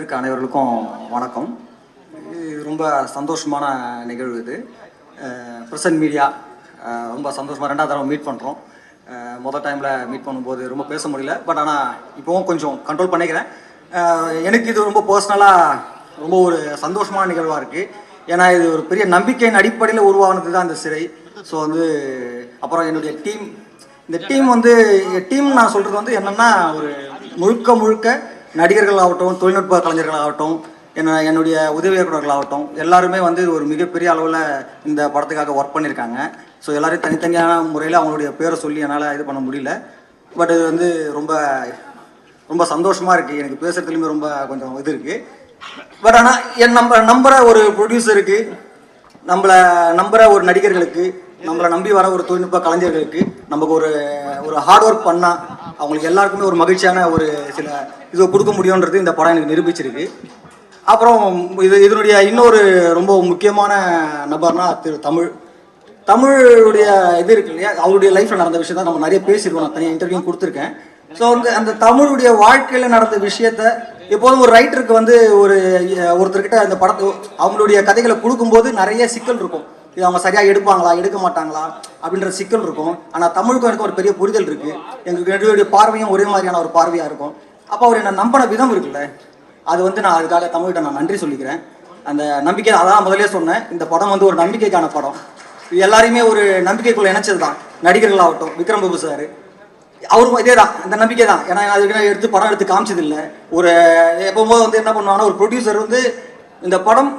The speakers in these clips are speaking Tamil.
வந்திருக்க அனைவர்களுக்கும் வணக்கம். இது ரொம்ப சந்தோஷமான நிகழ்வு. இது பிரசன்ட் மீடியா ரொம்ப சந்தோஷமாக ரெண்டாவது தடவை மீட் பண்ணுறோம். மொதல் டைமில் மீட் பண்ணும்போது ரொம்ப பேச முடியல, பட் ஆனால் இப்போவும் கொஞ்சம் கண்ட்ரோல் பண்ணிக்கிறேன். எனக்கு இது ரொம்ப பர்சனலாக ரொம்ப ஒரு சந்தோஷமான நிகழ்வாக இருக்குது. ஏன்னா இது ஒரு பெரிய நம்பிக்கையின் அடிப்படையில் உருவானது தான் இந்த சிறை. ஸோ வந்து அப்புறம் என்னுடைய டீம், இந்த டீம் வந்து டீம் நான் சொல்கிறது வந்து என்னென்னா ஒரு முழுக்க நடிகர்கள் ஆகட்டும், தொழில்நுட்ப கலைஞர்கள் ஆகட்டும், என்னுடைய உதவி இயக்குநர்கள் ஆகட்டும், எல்லாருமே வந்து ஒரு மிகப்பெரிய அளவில் இந்த படத்துக்காக ஒர்க் பண்ணியிருக்காங்க. ஸோ எல்லாரையும் தனித்தனியான முறையில் அவங்களுடைய பேரை சொல்லி என்னால் இது பண்ண முடியல. பட் இது வந்து ரொம்ப ரொம்ப சந்தோஷமாக இருக்குது. எனக்கு பேசுகிறதுலையுமே ரொம்ப கொஞ்சம் இது இருக்குது. பட் ஆனால் நம்புகிற ஒரு ப்ரொடியூசருக்கு, நம்மளை நம்புகிற ஒரு நடிகர்களுக்கு, நம்மளை நம்பி வர ஒரு தொழில்நுட்ப கலைஞர்களுக்கு நமக்கு ஒரு ஹார்ட் ஒர்க் பண்ணால் அவங்களுக்கு எல்லாருக்குமே ஒரு மகிழ்ச்சியான ஒரு சில இதை கொடுக்க முடியுன்றது இந்த படம் எனக்கு நிரூபிச்சிருக்கு. அப்புறம் இதனுடைய இன்னொரு ரொம்ப முக்கியமான நபர்னா தமிழுடைய இது இருக்கு இல்லையா, அவருடைய லைஃப்பில் நடந்த விஷயத்த நம்ம நிறைய பேசியிருக்கோம். நான் தனியாக இன்டர்வியூ கொடுத்துருக்கேன். ஸோ வந்து அந்த தமிழுடைய வாழ்க்கையில் நடந்த விஷயத்த எப்போதும் ஒரு ரைட்டருக்கு வந்து ஒருத்தர்கிட்ட அந்த படத்தை அவங்களுடைய கதைகளை கொடுக்கும்போது நிறைய சிக்கல் இருக்கும். இது அவங்க சரியாக எடுப்பாங்களா எடுக்க மாட்டாங்களா அப்படின்ற சிக்கல் இருக்கும். ஆனால் தமிழுக்கும் எனக்கு ஒரு பெரிய புரிதல் இருக்குது. எங்களுக்கு என்னுடைய பார்வையும் ஒரே மாதிரியான ஒரு பார்வையாக இருக்கும். அப்போ அவர் என்னை நம்பின விதம் இருக்குல்ல, அது வந்து நான் அதுக்காக தமிழ்கிட்ட நான் நன்றி சொல்லிக்கிறேன். அந்த நம்பிக்கை, அதான் முதலே சொன்னேன், இந்த படம் வந்து ஒரு நம்பிக்கைக்கான படம். இது எல்லாரையுமே ஒரு நம்பிக்கைக்குள்ள இணைச்சது தான். நடிகர்களாகட்டும், விக்ரம் பிரபு சார், அவரும் இதே தான், இந்த நம்பிக்கை தான். ஏன்னா அதுக்கு படம் எடுத்து காமிச்சது இல்லை. எப்போது வந்து என்ன பண்ணுவாங்கன்னா, ஒரு ப்ரொடியூசர் வந்து இந்த படம்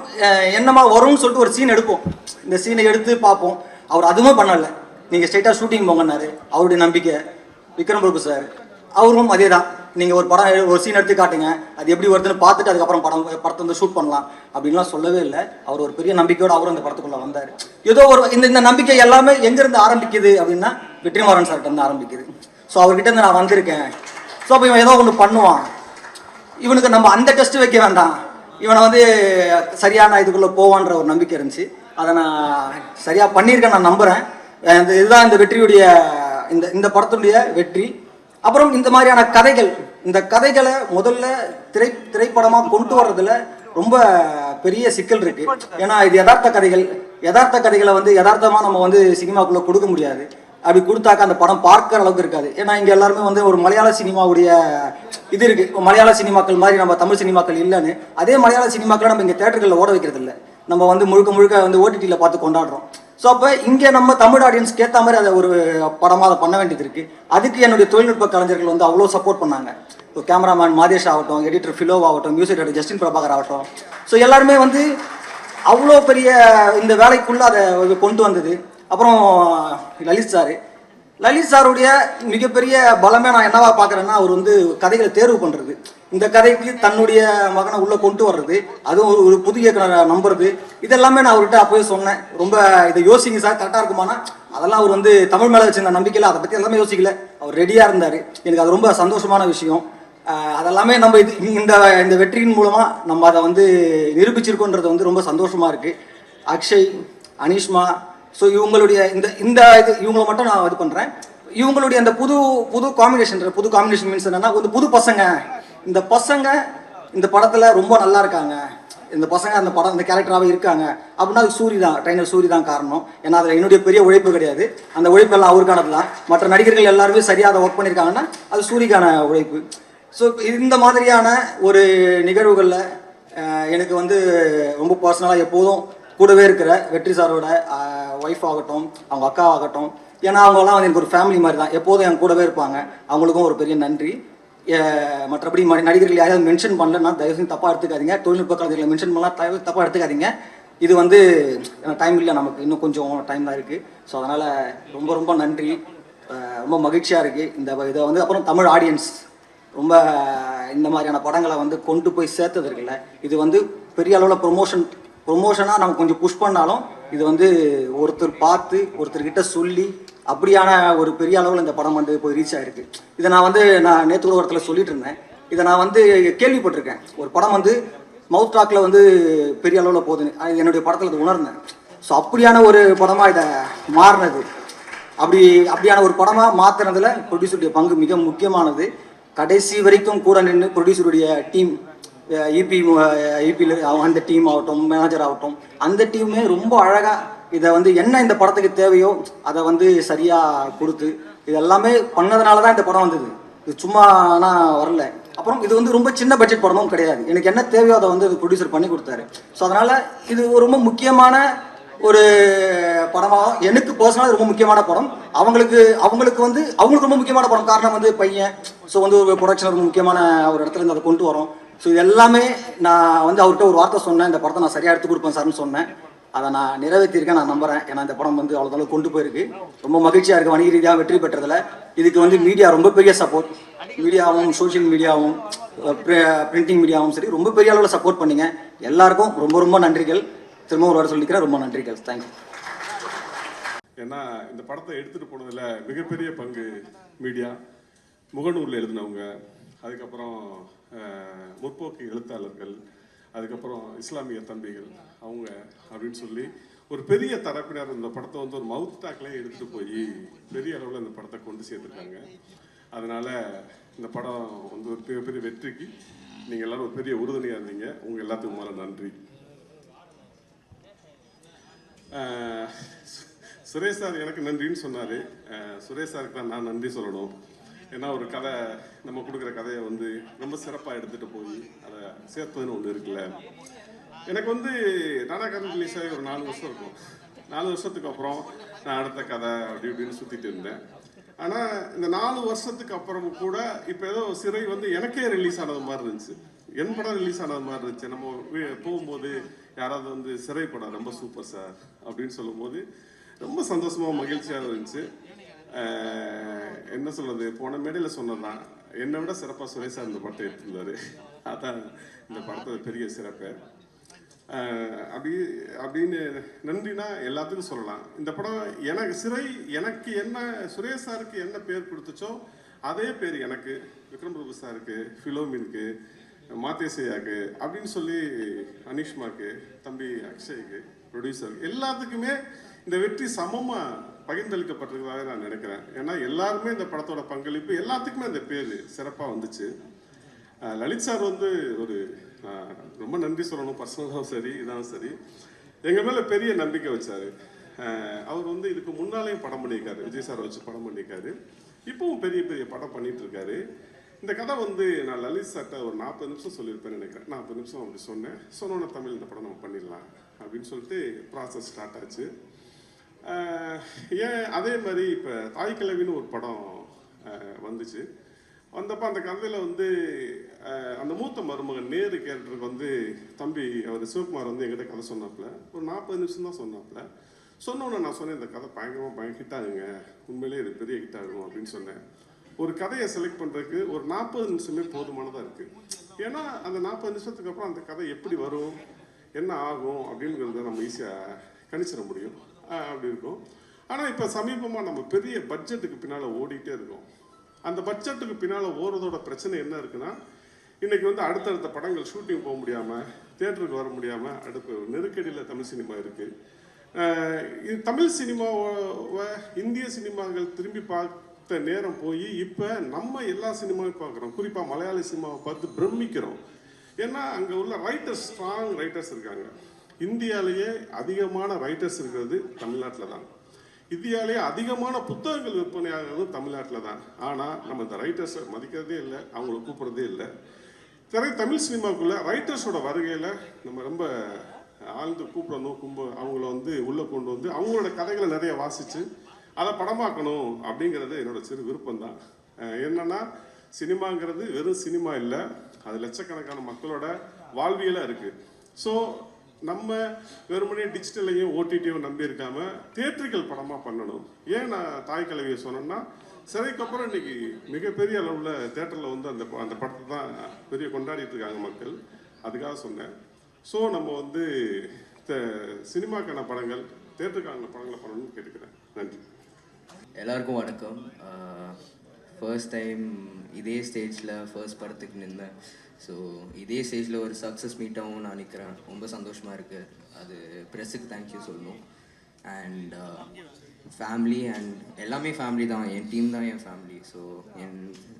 என்னமா வரும்னு சொல்லிட்டு ஒரு சீன் எடுப்போம். இந்த சீனை எடுத்து பார்ப்போம். அவர் அதுவும் பண்ணலை. நீங்கள் ஸ்ட்ரைட்டாக ஷூட்டிங் போங்கன்னாரு. அவருடைய நம்பிக்கை. விக்ரம் பிரபு சார் அவரும் அதே தான். நீங்கள் ஒரு சீன் எடுத்து காட்டுங்க, அது எப்படி வருதுன்னு பார்த்துட்டு அதுக்கப்புறம் படத்தை வந்து ஷூட் பண்ணலாம் அப்படின்லாம் சொல்லவே இல்லை. அவர் ஒரு பெரிய நம்பிக்கையோடு அவரும் அந்த படத்துக்குள்ளே வந்தார். ஏதோ இந்த நம்பிக்கை எல்லாமே எங்கேருந்து ஆரம்பிக்குது அப்படின்னா வெற்றிமாறன் சார்கிட்ட இருந்து ஆரம்பிக்குது. ஸோ அவர்கிட்ட இருந்து நான் வந்திருக்கேன். ஸோ அப்போ இவன் ஏதோ ஒன்று பண்ணுவான், இவனுக்கு நம்ம அந்த டெஸ்ட் வைக்க வேண்டாம், இவனை வந்து சரியான இதுக்குள்ளே போவான்ற ஒரு நம்பிக்கை இருந்துச்சு. அதை நான் சரியாக பண்ணியிருக்கேன், நான் நம்புகிறேன். இதுதான் இந்த வெற்றியுடைய இந்த படத்துடைய வெற்றி. அப்புறம் இந்த மாதிரியான இந்த கதைகளை முதல்ல திரைப்படமாக கொண்டு வர்றதுல ரொம்ப பெரிய சிக்கல் இருக்கு. ஏன்னா இது யதார்த்த கதைகளை வந்து யதார்த்தமாக நம்ம வந்து சினிமாக்குள்ளே கொடுக்க முடியாது. அப்படி கொடுத்தாக்கா அந்த படம் பார்க்குற அளவுக்கு இருக்காது. ஏன்னா இங்கே எல்லாருமே வந்து ஒரு மலையாள சினிமாவுடைய இது இருக்குது. மலையாள சினிமாக்கள் மாதிரி நம்ம தமிழ் சினிமாக்கள் இல்லைன்னு. அதே மலையாள சினிமாக்களை நம்ம இங்கே தேட்டர்களில் ஓட வைக்கிறது இல்லை. நம்ம வந்து முழுக்க வந்து ஓடிடியில் பார்த்து கொண்டாடுறோம். ஸோ அப்போ இங்கே நம்ம தமிழ் ஆடியன்ஸ்க்கு ஏற்ற மாதிரி அதை ஒரு படமாக அதை பண்ண வேண்டியது இருக்குது. அதுக்கு என்னுடைய தொழில்நுட்ப கலைஞர்கள் வந்து அவ்வளோ சப்போர்ட் பண்ணாங்க. இப்போ கேமராமேன் மாதேஷ் ஆகட்டும், எடிட்டர் ஃபிலோ ஆகட்டும், மியூசிக் டைரக்டர் ஜஸ்டின் பிரபாகர் ஆகட்டும். ஸோ எல்லாருமே வந்து அவ்வளோ பெரிய இந்த வேலைக்குள்ளே அதை கொண்டு வந்தது. அப்புறம் லலித் சாருடைய மிகப்பெரிய பலமே நான் என்னவா பார்க்குறேன்னா, அவர் வந்து கதைகளை தேர்வு பண்ணுறது, இந்த கதைக்கு தன்னுடைய மகனை உள்ளே கொண்டு வர்றது, அதுவும் ஒரு புது இயக்குனரை நம்புறது, இதெல்லாமே நான் அவர்கிட்ட அப்போவே சொன்னேன். ரொம்ப இதை யோசிங்க சார், கரெக்டாக இருக்குமானா அதெல்லாம் அவர் வந்து தமிழ் மேலே வச்சிருந்த நம்பிக்கையில் அதை பற்றி எல்லாமே யோசிக்கல. அவர் ரெடியாக இருந்தார். எனக்கு அது ரொம்ப சந்தோஷமான விஷயம். அதெல்லாமே நம்ம இந்த வெற்றியின் மூலமாக நம்ம அதை வந்து நிரூபிச்சிருக்கோன்றது வந்து ரொம்ப சந்தோஷமாக இருக்குது. அக்ஷய், அனிஷ்மா, ஸோ இவங்களுடைய இவங்களை மட்டும் நான் இது பண்ணுறேன். இவங்களுடைய அந்த புது காம்பினேஷன் மீன்ஸ் என்னன்னா, வந்து புது பசங்க, இந்த பசங்க இந்த படத்தில் ரொம்ப நல்லா இருக்காங்க, இந்த பசங்க இந்த கேரக்டராகவே இருக்காங்க அப்படின்னா அது ட்ரைனர் சூரி தான் காரணம். ஏன்னா அதில் என்னுடைய பெரிய உழைப்பு கிடையாது. அந்த உழைப்பெல்லாம் அவருக்கானது தான். மற்ற நடிகர்கள் எல்லாருமே சரியாக அதை ஒர்க் பண்ணியிருக்காங்கன்னா அது சூரிக்கான உழைப்பு. ஸோ இந்த மாதிரியான ஒரு நிகழ்வுகளில் எனக்கு வந்து ரொம்ப பர்சனலாக எப்போதும் கூடவே இருக்கிற வெற்றி சாரோட ஒய்ஃப் ஆகட்டும், அவங்க அக்கா ஆகட்டும், ஏன்னா அவங்கெல்லாம் வந்து எனக்கு ஒரு ஃபேமிலி மாதிரி தான். எப்போதும் என் கூடவே இருப்பாங்க. அவங்களுக்கும் ஒரு பெரிய நன்றி. மற்றபடி நடிகர்கள் யாரையாவது மென்ஷன் பண்ணலன்னா தயவுசெய்து தப்பாக எடுத்துக்காதீங்க. தொழில்நுட்ப கலைஞர்களை மென்ஷன் பண்ணலாம், தப்பாக எடுத்துக்காதீங்க. இது வந்து டைம் இல்லை, நமக்கு இன்னும் கொஞ்சம் டைம் தான் இருக்குது. ஸோ அதனால் ரொம்ப ரொம்ப நன்றி. ரொம்ப மகிழ்ச்சியாக இருக்குது இதை வந்து. அப்புறம் தமிழ் ஆடியன்ஸ் ரொம்ப இந்த மாதிரியான படங்களை வந்து கொண்டு போய் சேர்த்தது இருக்குல்ல, இது வந்து பெரிய அளவில் ப்ரொமோஷனாக நம்ம கொஞ்சம் புஷ் பண்ணாலும் இது வந்து ஒருத்தர் பார்த்து ஒருத்தர்கிட்ட சொல்லி அப்படியான ஒரு பெரிய அளவில் இந்த படம் வந்து போய் ரீச் ஆகிருக்கு. இதை நான் நேற்று ஒரு இடத்துல சொல்லிட்டு இருந்தேன். இதை நான் வந்து கேள்விப்பட்டிருக்கேன். ஒரு படம் வந்து மவுத் டாக்கில் வந்து பெரிய அளவில் போகுதுன்னு, அது என்னுடைய படத்தில் அது உணர்ந்தேன். ஸோ அப்படியான ஒரு படமாக இதை மாறினது. அப்படியான ஒரு படமாக மாற்றினதில் ப்ரொடியூசருடைய பங்கு மிக முக்கியமானது. கடைசி வரைக்கும் கூட நின்று ப்ரொடியூசருடைய டீம் இபியில் அந்த டீம் ஆகட்டும், மேனேஜர் ஆகட்டும், அந்த டீமுமே ரொம்ப அழகாக இதை வந்து என்ன இந்த படத்துக்கு தேவையோ அதை வந்து சரியாக கொடுத்து இது எல்லாமே பண்ணதுனால தான் இந்த படம் வந்தது. இது சும்மா ஆனால் வரல. அப்புறம் இது வந்து ரொம்ப சின்ன பட்ஜெட் படமும் கிடையாது. எனக்கு என்ன தேவையோ அதை வந்து ப்ரொடியூசர் பண்ணி கொடுத்தாரு. ஸோ அதனால் இது ரொம்ப முக்கியமான ஒரு படமாக எனக்கு பர்சனலாக ரொம்ப முக்கியமான படம். அவங்களுக்கு ரொம்ப முக்கியமான படம். காரணம் வந்து பையன். ஸோ வந்து ஒரு ப்ரொடக்ஷன் ரொம்ப முக்கியமான ஒரு இடத்துல இருந்து அதை கொண்டு வரோம். ஸோ இது எல்லாமே நான் வந்து அவர்கிட்ட ஒரு வார்த்தை சொன்னேன், இந்த படத்தை நான் சரியாக எடுத்து கொடுப்பேன் சார்னு சொன்னேன். அதை நான் நிறைவேற்றிருக்கேன், நான் நம்புறேன். ஏன்னா இந்த படம் வந்து அவ்வளோ கொண்டு போயிருக்கு. ரொம்ப மகிழ்ச்சியாக இருக்குது வணிக ரீதியாக வெற்றி பெற்றதில். இதுக்கு வந்து மீடியா ரொம்ப பெரிய சப்போர்ட். மீடியாவும் சோஷியல் மீடியாவும் பிரிண்டிங் மீடியாவும் சரி ரொம்ப பெரிய அளவில் சப்போர்ட் பண்ணீங்க. எல்லாருக்கும் ரொம்ப ரொம்ப நன்றிகள். திரும்ப ஒரு வாரம் சொல்லிக்கிறேன், ரொம்ப நன்றிகள். தேங்க்யூ. ஏன்னா இந்த படத்தை எடுத்துகிட்டு போனதில் மிகப்பெரிய பங்கு மீடியா, முகநூரில் எழுதினவங்க, அதுக்கப்புறம் முற்போக்கு எழுத்தாளர்கள், அதுக்கப்புறம் இஸ்லாமிய தம்பிகள் அவங்க அப்படின்னு சொல்லி ஒரு பெரிய தரப்பினர் இந்த படத்தை வந்து ஒரு மவுத் டாக்லேயே எடுத்துகிட்டு போய் பெரிய அளவில் இந்த படத்தை கொண்டு சேர்த்துருக்காங்க. அதனால் இந்த படம் வந்து ஒரு மிகப்பெரிய வெற்றிக்கு நீங்கள் எல்லோரும் ஒரு பெரிய உறுதுணையாக இருந்தீங்க. உங்கள் எல்லாத்துக்கும் மேலே நன்றி. சுரேஷ் சார் எனக்கு நன்றின்னு சொன்னார். சுரேஷ் சாருக்கு தான் நான் நன்றி சொல்லணும். ஏன்னா ஒரு கதை நம்ம கொடுக்குற கதையை வந்து ரொம்ப சிறப்பாக எடுத்துகிட்டு போய் அதை சேர்த்ததுன்னு ஒன்று இருக்குல்ல. எனக்கு வந்து நாடகம் ரிலீஸ் ஆகி ஒரு 4 வருஷம் இருக்கும். 4 வருஷத்துக்கு அப்புறம் நான் அடுத்த கதை அப்படி இப்படின்னு சுற்றிட்டு இருந்தேன். ஆனால் இந்த 4 வருஷத்துக்கு அப்புறமும் கூட இப்போ ஏதோ சிறை வந்து எனக்கே ரிலீஸ் ஆனது மாதிரி இருந்துச்சு. என் படம் ரிலீஸ் ஆனது மாதிரி இருந்துச்சு. நம்ம போகும்போது யாராவது வந்து சிறை படம் ரொம்ப சூப்பர் சார் அப்படின்னு சொல்லும்போது ரொம்ப சந்தோஷமாக மகிழ்ச்சியாக இருந்துச்சு. என்ன சொல்கிறது, போன மேடையில் சொன்னதான் என்னை விட சிறப்பாக சுரேஷ் சார் இந்த படத்தை எடுத்துருந்தார். அதான் இந்த படத்தோட பெரிய சிறப்பு. அப்படின்னு நன்றினா எல்லாத்துக்கும் சொல்லலாம். இந்த படம் எனக்கு என்ன சுரேஷ் சாருக்கு என்ன பேர் கொடுத்துச்சோ அதே பேர் எனக்கு, விக்ரம் பிரபு சாருக்கு, ஃபிலோமினுக்கு, மாத்தேசையாக்கு அப்படின்னு சொல்லி அனீஷ்மாக்கு, தம்பி அக்ஷய்க்கு, ப்ரொடியூசர் எல்லாத்துக்குமே இந்த வெற்றி சமமாக பகிர்ந்தளிக்கப்பட்டிருக்கிறதாக நான் நினைக்கிறேன். ஏன்னா எல்லாருமே இந்த படத்தோட பங்களிப்பு எல்லாத்துக்குமே அந்த பேர் சிறப்பாக வந்துச்சு. லலித் சார் வந்து ஒரு ரொம்ப நன்றி சொல்லணும். பர்சனலாகவும் சரி இதான் சரி எங்கள் மேலே பெரிய நம்பிக்கை வச்சார். அவர் வந்து இதுக்கு முன்னாலேயும் படம் பண்ணியிருக்காரு, விஜய் சாரை வச்சு படம் பண்ணியிருக்காரு. இப்பவும் பெரிய பெரிய படம் பண்ணிட்டு இருக்காரு. இந்த கதை வந்து நான் லலித் சார்ட்ட ஒரு 40 நிமிஷம் சொல்லியிருப்பேன்னு நினைக்கிறேன். 40 நிமிஷம் அப்படி சொன்னோன்னே தமிழ் இந்த படம் நம்ம பண்ணிடலாம் அப்படின்னு சொல்லிட்டு ப்ராசஸ் ஸ்டார்ட் ஆச்சு. ஏன் அதே மாதிரி இப்போ தாய் கிழவின்னு ஒரு படம் வந்துச்சு. வந்தப்போ அந்த கதையில் வந்து அந்த மூத்த மருமகன் நேரு கேரக்டருக்கு வந்து தம்பி அவர் சிவகுமார் வந்து எங்கிட்ட கதை சொன்னாப்புல. ஒரு 40 நிமிஷம் தான் சொன்னாப்புல. சொன்னோன்னே நான் சொன்னேன், இந்த கதை பயங்கரமாக ஹிட் ஆகுங்க, உண்மையிலே இது பெரிய ஹிட் ஆகும் அப்படின்னு சொன்னேன். ஒரு கதையை செலக்ட் பண்ணுறதுக்கு ஒரு 40 நிமிஷமே போதுமானதாக இருக்குது. ஏன்னா அந்த 40 நிமிஷத்துக்கு அப்புறம் அந்த கதை எப்படி வரும், என்ன ஆகும் அப்படிங்கிறத நம்ம ஈஸியாக கணிச்சிட முடியும். அப்படி இருக்கும். ஆனால் இப்போ சமீபமாக நம்ம பெரிய பட்ஜெட்டுக்கு பின்னால் ஓடிட்டே இருக்கோம். அந்த பட்ஜெட்டுக்கு பின்னால் ஓடுறதோட பிரச்சனை என்ன இருக்குன்னா, இன்றைக்கி வந்து அடுத்தடுத்த படங்கள் ஷூட்டிங் போக முடியாமல், தியேட்டருக்கு வர முடியாமல் அடுப்பு நெருக்கடியில் தமிழ் சினிமா இருக்குது. இது தமிழ் சினிமாவை இந்திய சினிமாக்கள் திரும்பி பார்த்த நேரம் போய் இப்போ நம்ம எல்லா சினிமாவையும் பார்க்குறோம். குறிப்பாக மலையாள சினிமாவை பார்த்து பிரமிக்கிறோம். ஏன்னா அங்கே உள்ள ரைட்டர்ஸ், ஸ்ட்ராங் ரைட்டர்ஸ் இருக்காங்க. இந்தியாவிலேயே அதிகமான ரைட்டர்ஸ் இருக்கிறது தமிழ்நாட்டில் தான். இந்தியாவிலேயே அதிகமான புத்தகங்கள் விற்பனையாகிறதும் தமிழ்நாட்டில் தான். ஆனால் நம்ம இந்த ரைட்டர்ஸை மதிக்கிறதே இல்லை, அவங்கள கூப்பிட்றதே இல்லை. தமிழ் சினிமாவுக்குள்ளே ரைட்டர்ஸோட வருகையில் நம்ம ரொம்ப ஆழ்ந்து கூப்பிடணும். அவங்கள வந்து உள்ளே கொண்டு வந்து அவங்களோட கதைகளை நிறைய வாசித்து அதை படமாக்கணும் அப்படிங்கிறது என்னோட சிறு விருப்பம்தான். என்னென்னா சினிமாங்கிறது வெறும் சினிமா இல்லை, அது லட்சக்கணக்கான மக்களோட வாழ்வியலாக இருக்குது. ஸோ நம்ம வெறுமனே டிஜிட்டலையும் ஓடிடியும் நம்பி இருக்காம தியேட்டர்கள் படமாக பண்ணணும். ஏன் நான் தாய் கிழவியை சொன்னேன்னா, சிறைக்கு அப்புறம் இன்னைக்கு மிகப்பெரிய அளவில் தேட்டரில் வந்து அந்த படத்தை தான் பெரிய கொண்டாடிட்டு இருக்காங்க மக்கள். அதுக்காக சொன்னேன். ஸோ நம்ம வந்து சினிமாக்கான படங்கள், தேட்டருக்கான படங்களை பண்ணணும்னு கேட்டுக்கிறேன். நன்றி. எல்லாருக்கும் வணக்கம். ஃபர்ஸ்ட் டைம் இதே ஸ்டேஜில் ஃபர்ஸ்ட் படத்துக்கு நின்றேன். ஸோ இதே ஸ்டேஜில் ஒரு சக்ஸஸ் மீட்டாகவும் நான் நிற்கிறேன். ரொம்ப சந்தோஷமாக இருக்குது. அது ப்ரெஸ்ஸுக்கு தேங்க்யூ சொல்லணும். அண்ட் ஃபேமிலி அண்ட் எல்லாமே ஃபேமிலி தான். என் டீம் தான் என் ஃபேமிலி. ஸோ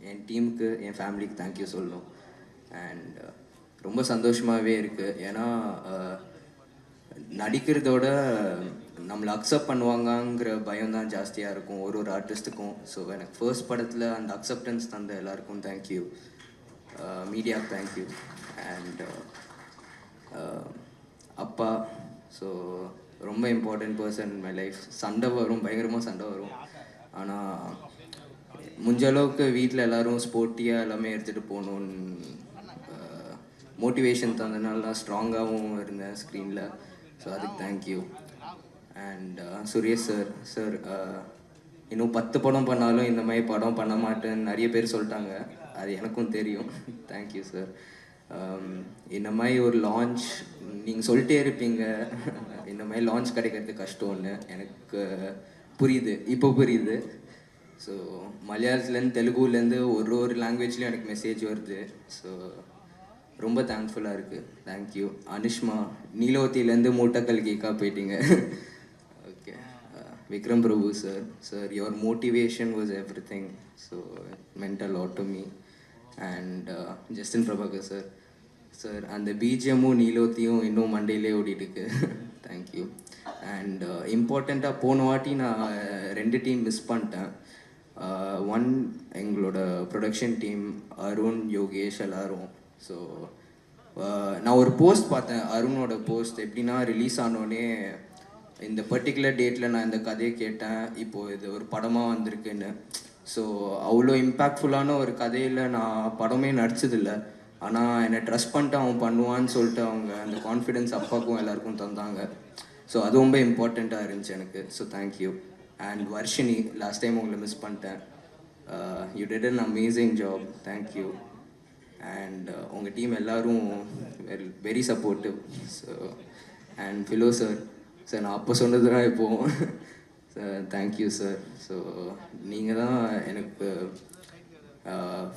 என் டீமுக்கு, என் ஃபேமிலிக்கு தேங்க்யூ சொல்லணும். அண்ட் ரொம்ப சந்தோஷமாகவே இருக்குது. ஏன்னா நடிக்கிறதோட நம்மளை அக்செப்ட் பண்ணுவாங்கங்கிற பயம் தான் ஜாஸ்தியாக இருக்கும் ஒரு ஆர்டிஸ்ட்டுக்கும். ஸோ எனக்கு ஃபர்ஸ்ட் படத்தில் அந்த அக்செப்டன்ஸ் தந்த எல்லாருக்கும் தேங்க்யூ, மீடியாவுக்கு தேங்க்யூ. அண்ட் அப்பா, ஸோ ரொம்ப இம்பார்ட்டன்ட் பர்சன் மை லைஃப். சண்டை வரும், பயங்கரமாக சண்டை வரும். ஆனால் முடிஞ்ச அளவுக்கு வீட்டில் எல்லோரும் ஸ்போர்ட்டியாக எல்லாமே எடுத்துகிட்டு போகணுன்னு மோட்டிவேஷன் தந்தனால நான் ஸ்ட்ராங்காகவும் இருந்தேன் ஸ்க்ரீனில். ஸோ அதுக்கு தேங்க்யூ. அண்ட் சுரேஷ் சார் இன்னும் 10 படம் பண்ணாலும் இந்த மாதிரி படம் பண்ண மாட்டேன்னு நிறைய பேர் சொல்லிட்டாங்க. அது எனக்கும் தெரியும். Thank you sir. இந்த மாதிரி ஒரு லான்ச் நீங்கள் சொல்லிட்டே இருப்பீங்க, இந்த மாதிரி லான்ச் கிடைக்கிறது கஷ்டம்னு எனக்கு புரியுது, இப்போ புரியுது. ஸோ மலையாளத்துலேருந்து தெலுங்குலேருந்து ஒரு லாங்குவேஜ்லேயும் எனக்கு மெசேஜ் வருது. ஸோ ரொம்ப தேங்க்ஃபுல்லாக இருக்குது. தேங்க்யூ. அனுஷ்மா நீலோத்திலேருந்து மூட்டக்கல் கேக்கா போயிட்டீங்க. Okay. Vikram Prabhu sir your motivation was everything. So meant a lot to me. And Justin Prabhakar sir அந்த பிஜிஎம்மும் நீலோத்தியும் இன்னும் மண்டேலே ஓடிட்டுருக்கு. தேங்க்யூ. அண்ட் இம்பார்ட்டண்ட்டாக போன வாட்டி நான் 2 டீம் மிஸ் பண்ணிட்டேன். ஒன் எங்களோட ப்ரொடக்ஷன் டீம், அருண், யோகேஷ் எல்லாரும். ஸோ நான் ஒரு போஸ்ட் பார்த்தேன், அருணோட போஸ்ட். எப்படின்னா ரிலீஸ் ஆனோடனே இந்த பர்டிகுலர் டேட்டில் நான் இந்த கதையை கேட்டேன், இப்போது இது ஒரு படமாக வந்திருக்குன்னு. ஸோ அவ்வளோ இம்பேக்ட்ஃபுல்லான ஒரு கதையில் நான் படமே நடிச்சதில்லை. ஆனால் என்னை ட்ரஸ்ட் பண்ணிட்டு அவன் பண்ணுவான்னு சொல்லிட்டு அவங்க அந்த கான்ஃபிடென்ஸ் அப்பாவுக்கும் எல்லாருக்கும் தந்தாங்க. ஸோ அது ரொம்ப இம்பார்ட்டண்ட்டாக இருந்துச்சு எனக்கு. So thank you. And Varshini, last time உங்களை மிஸ் பண்ணிட்டேன். You did an amazing job. Thank you. And உங்கள் டீம் எல்லோரும் very supportive. So and Philo sir நான் அப்போ சொன்னது தான் இப்போது. Sir thank you sir. ஸோ நீங்கள் தான் எனக்கு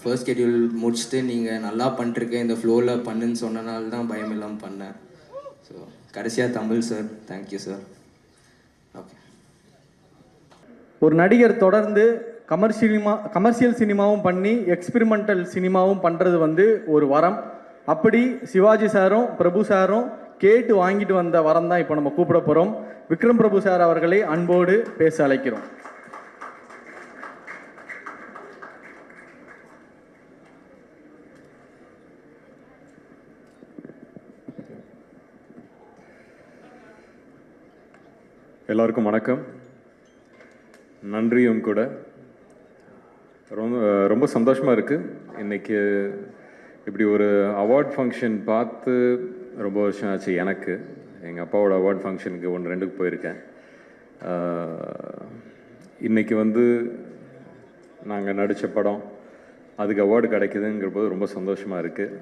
ஃபர்ஸ்ட் ஷெட்யூல் முடிச்சுட்டு நீங்கள் நல்லா பண்ணிட்டுருக்க, இந்த ஃப்ளோவில் பண்ணுன்னு சொன்னனால தான் பயம் இல்லாமல் பண்ணேன். ஸோ கடைசியாக Tamil sir, thank you sir. Okay. ஒரு நடிகர் தொடர்ந்து கமர்ஷியல் சினிமாவும் பண்ணி எக்ஸ்பிரிமெண்டல் சினிமாவும் பண்ணுறது வந்து ஒரு வரம். அப்படி சிவாஜி சாரும் பிரபு சாரும் கேட்டு வாங்கிட்டு வந்த வரம் தான் இப்போ நம்ம கூப்பிட போகிறோம். விக்ரம் பிரபு சார் அவர்களை அன்போடு பேச அழைக்கிறோம். எல்லாருக்கும் வணக்கம். நன்றியும் கூட. ரொம்ப சந்தோஷமாக இருக்குது. இன்றைக்கி இப்படி ஒரு அவார்ட் ஃபங்க்ஷன் பார்த்து ரொம்ப வருஷம் ஆச்சு எனக்கு. எங்கள் அப்பாவோட அவார்ட் ஃபங்க்ஷனுக்கு 1-2க்கு போயிருக்கேன். இன்றைக்கி வந்து நாங்கள் நடித்த படம் அதுக்கு அவார்டு கிடைக்குதுங்கிற போது ரொம்ப சந்தோஷமாக இருக்குது.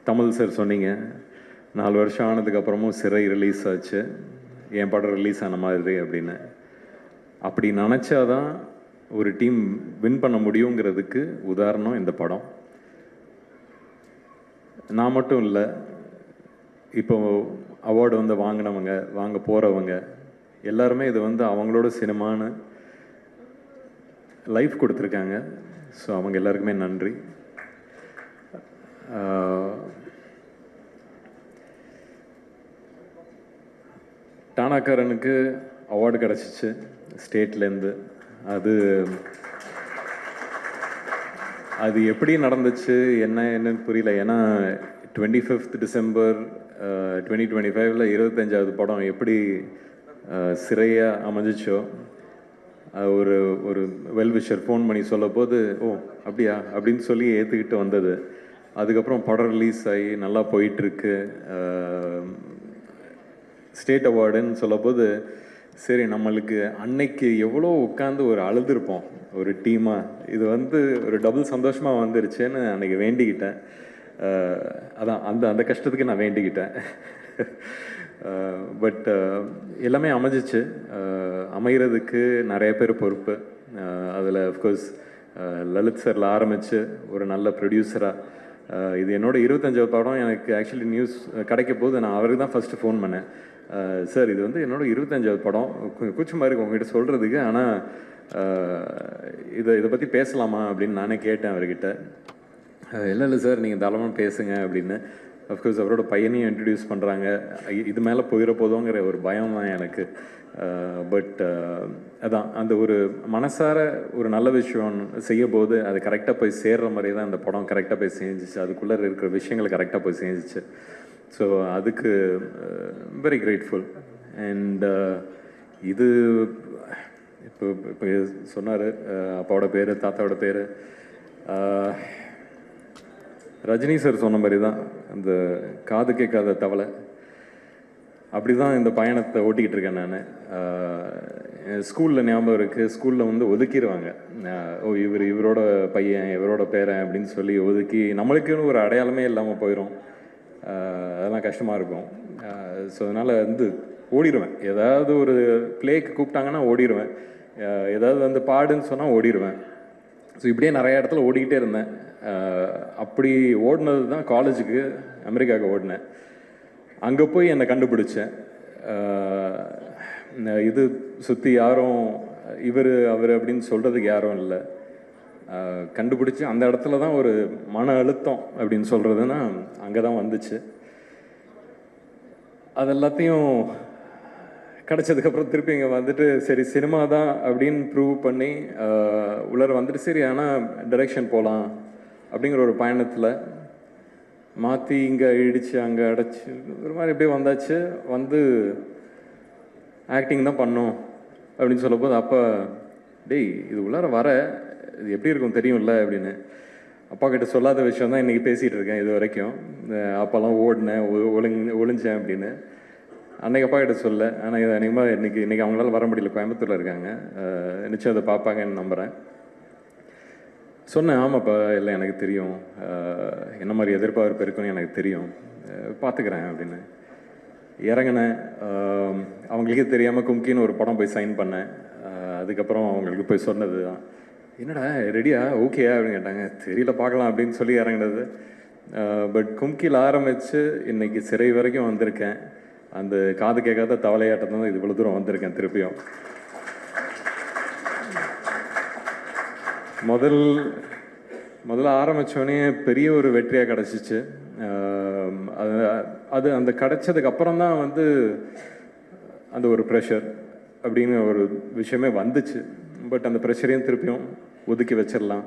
தமிழ் சார் சொன்னீங்க, 4 வருஷம் ஆனதுக்கப்புறமும் சிறை ரிலீஸ் ஆச்சு, என் படம் ரிலீஸ் ஆன மாதிரி அப்படின்னு. அப்படி நினச்சாதான் ஒரு டீம் வின் பண்ண முடியுங்கிறதுக்கு உதாரணம் இந்த படம். நான் மட்டும் இல்லை, இப்போ அவார்டு வந்து வாங்கினவங்க, வாங்க போகிறவங்க எல்லாருமே இது வந்து அவங்களோட சினிமான்னு லைஃப் கொடுத்துருக்காங்க. ஸோ அவங்க எல்லாருக்குமே நன்றி. டானாக்காரனுக்கு அவார்டு கிடச்சிச்சு ஸ்டேட்லேருந்து. அது எப்படி நடந்துச்சு என்னன்னு புரியல. ஏன்னா 25th December 2025 25வது படம் எப்படி சிறையாக அமைஞ்சிச்சோ, ஒரு வெல்விஷர் ஃபோன் பண்ணி சொல்ல போது ஓ அப்படியா அப்படின்னு சொல்லி ஏற்றுக்கிட்டு வந்தது. அதுக்கப்புறம் படம் ரிலீஸ் ஆகி நல்லா போயிட்டுருக்கு. ஸ்டேட் அவார்டுன்னு சொல்லும்போது சரி, நம்மளுக்கு அன்னைக்கு எவ்வளோ உட்காந்து ஒரு அழுதுருப்போம் ஒரு டீமாக. இது வந்து ஒரு டபுள் சந்தோஷமாக வந்துருச்சுன்னு அன்றைக்கி வேண்டிக்கிட்டேன். அதான் அந்த கஷ்டத்துக்கு நான் வேண்டிக்கிட்டேன். பட் எல்லாமே அமைஞ்சிச்சு. அமைகிறதுக்கு நிறைய பேர் பொறுப்பு. அதில் அஃப்கோர்ஸ் லலித் சாரில் ஆரம்பித்து ஒரு நல்ல ப்ரொடியூசராக, இது என்னோட 25வது படம். எனக்கு ஆக்சுவலி நியூஸ் கிடைக்க போது நான் அவருக்கு தான் ஃபஸ்ட்டு ஃபோன் பண்ணேன். சார் இது வந்து என்னோட 25வது படம், கூச்சமாக இருக்குது உங்ககிட்ட சொல்கிறதுக்கு, ஆனால் இதை பற்றி பேசலாமா அப்படின்னு நானே கேட்டேன் அவர்கிட்ட. இல்லை சார் நீங்கள் தாராளமாக பேசுங்க அப்படின்னு. அஃப்கோர்ஸ் அவரோட பையனையும் இன்ட்ரடியூஸ் பண்ணுறாங்க. இது மேலே போயிட போதோங்கிற ஒரு பயம் தான் எனக்கு. பட் அதான் அந்த ஒரு மனசார ஒரு நல்ல விஷயம் செய்யும் போது அது கரெக்டாக போய் சேர்ற மாதிரி தான் அந்த படம் கரெக்டாக போய் செஞ்சிச்சு. அதுக்குள்ளே இருக்கிற விஷயங்கள் கரெக்டாக போய் செஞ்சிச்சு. ஸோ அதுக்கு வெரி கிரேட்ஃபுல். அண்ட் இது இப்போ இப்போ சொன்னார் அப்பாவோட பேர், தாத்தாவோட பேர். ரஜினி சார் சொன்ன மாதிரி தான் அந்த காது கேட்காத தவளை. அப்படி தான் இந்த பயணத்தை ஓட்டிக்கிட்டு இருக்கேன் நான். ஸ்கூலில் ஞாபகம் இருக்குது, ஸ்கூலில் வந்து ஒதுக்கிடுவாங்க. ஓ இவரோட பையன், இவரோட பேரன் அப்படின்னு சொல்லி ஒதுக்கி நம்மளுக்குன்னு ஒரு அடையாளமே இல்லாமல் போயிடும். அதெல்லாம் கஷ்டமாக இருக்கும். ஸோ அதனால் வந்து ஓடிடுவேன். ஏதாவது ஒரு ப்ளேக்கு கூப்பிட்டாங்கன்னா ஓடிடுவேன். ஏதாவது வந்து பாடுன்னு சொன்னால் ஓடிடுவேன். ஸோ இப்படியே நிறைய இடத்துல ஓடிக்கிட்டே இருந்தேன். அப்படி ஓடினது தான் காலேஜுக்கு அமெரிக்காவுக்கு ஓடினேன். அங்கே போய் என்னை கண்டுபிடிச்சேன். இது சுற்றி யாரும் இவர் அவர் அப்படின்னு சொல்கிறதுக்கு யாரும் இல்லை. கண்டுபிடிச்சி அந்த இடத்துல தான் ஒரு மன அழுத்தம் அப்படின்னு சொல்கிறதுனா அங்கே தான் வந்துச்சு. அது எல்லாத்தையும் கிடச்சதுக்கப்புறம் திருப்பி இங்கே வந்துட்டு சரி சினிமா தான் அப்படின்னு ப்ரூவ் பண்ணி உள்ளர வந்துட்டு சரி ஆனால் டைரெக்ஷன் போகலாம் அப்படிங்கிற ஒரு பயணத்தில் மாற்றி இங்கே இடித்து அங்கே அடைச்சி ஒரு மாதிரி எப்படியே வந்தாச்சு. வந்து ஆக்டிங் தான் பண்ணோம் அப்படின்னு சொல்லும்போது அப்போ டேய் இது உள்ளார வர இது எப்படி இருக்கும் தெரியும்ல அப்படின்னு. அப்பா கிட்ட சொல்லாத விஷயம் தான் இன்றைக்கி பேசிகிட்டு இருக்கேன் இது வரைக்கும். அப்போல்லாம் ஓடினேன், ஒளிஞ்சேன் அப்படின்னு. அன்றைக்கி அப்பா கிட்ட சொல்ல. ஆனால் இது அநேகமாக இன்றைக்கி அவங்களால வர முடியல, கோயம்புத்தூரில் இருக்காங்க. நிச்சயம் அதை பார்ப்பாங்கன்னு நம்புகிறேன். சொன்னேன் ஆமாப்பா இல்லை எனக்கு தெரியும், என்ன மாதிரி எதிர்பார்ப்பு இருக்குன்னு எனக்கு தெரியும், பார்த்துக்கிறேன் அப்படின்னு. இறங்கினேன். அவங்களுக்கே தெரியாமல் கும்கின்னு ஒரு படம் போய் சைன் பண்ணேன். அதுக்கப்புறம் அவங்களுக்கு போய் சொன்னது தான் என்னடா ரெடியா ஓகேயா அப்படின்னு கேட்டாங்க. தெரியல பார்க்கலாம் அப்படின்னு சொல்லி இறங்கினது. பட் கும்கியில் ஆரம்பித்து இன்றைக்கி சிறை வரைக்கும் வந்திருக்கேன். அந்த காது கேட்காத தவளையாட்டம் தான் இது இவ்வளோ தூரம் வந்திருக்கேன். திருப்பியும் முதல்ல ஆரம்பித்தோடனே பெரிய ஒரு வெற்றியாக கிடச்சிச்சு. அது அந்த கிடச்சதுக்கு அப்புறம் தான் வந்து அந்த ஒரு ப்ரெஷர் அப்படின்னு ஒரு விஷயமே வந்துச்சு. பட் அந்த ப்ரெஷரையும் திருப்பியும் ஒதுக்கி வச்சிடலாம்.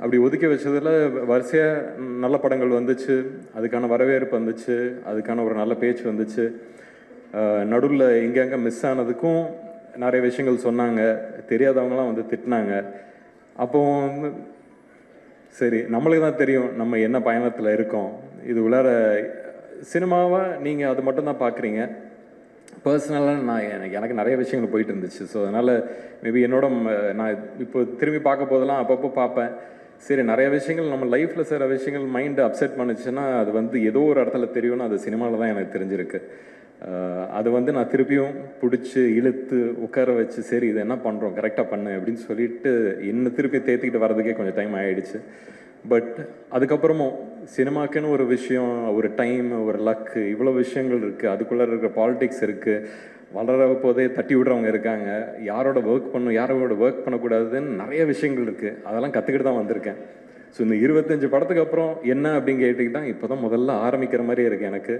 அப்படி ஒதுக்கி வச்சதில் வரிசையாக நல்ல படங்கள் வந்துச்சு, அதுக்கான வரவேற்பு வந்துச்சு, அதுக்கான ஒரு நல்ல பேச்சு வந்துச்சு. நடுவில் எங்கெங்கே மிஸ் ஆனதுக்கும் நிறைய விஷயங்கள் சொன்னாங்க, தெரியாதவங்களாம் வந்து திட்டினாங்க. அப்போ சரி நம்மளுக்கு தான் தெரியும் நம்ம என்ன பயணத்தில் இருக்கோம். இது உள்ளார சினிமாவை நீங்கள் அது மட்டும்தான் பார்க்குறீங்க. பர்சனலாக எனக்கு நிறைய விஷயங்கள் போயிட்டு இருந்துச்சு. ஸோ அதனால் மேபி நான் இப்போ திரும்பி பார்க்க போதெல்லாம் அப்பப்போ பார்ப்பேன். சரி நிறைய விஷயங்கள் நம்ம லைஃப்பில் சில விஷயங்கள் மைண்டு அப்செட் பண்ணுச்சுன்னா அது வந்து ஏதோ ஒரு இடத்துல தெரியும்னு அது சினிமாவில் தான் எனக்கு தெரிஞ்சிருக்கு. அது வந்து நான் திருப்பியும் பிடிச்சி இழுத்து உட்கார வச்சு சரி இது என்ன பண்ணுறோம் கரெக்டாக பண்ணு அப்படின்னு சொல்லிட்டு என்ன திருப்பி தேத்திக்கிட்டு வர்றதுக்கே கொஞ்சம் டைம் ஆகிடுச்சு. பட் அதுக்கப்புறமும் சினிமாக்குன்னு ஒரு விஷயம், ஒரு டைம், ஒரு லக்கு, இவ்வளோ விஷயங்கள் இருக்குது. அதுக்குள்ளே இருக்கிற பாலிடிக்ஸ் இருக்குது. வளர போதே தட்டி விடுறவங்க இருக்காங்க. யாரோட ஒர்க் பண்ணணும், யாரோட ஒர்க் பண்ணக்கூடாதுன்னு நிறைய விஷயங்கள் இருக்குது. அதெல்லாம் கற்றுக்கிட்டு தான் வந்திருக்கேன். ஸோ இந்த 25 படத்துக்கு அப்புறம் என்ன அப்படின்னு கேட்டுக்கிட்டால் இப்போ தான் முதல்ல ஆரம்பிக்கிற மாதிரி இருக்குது எனக்கு.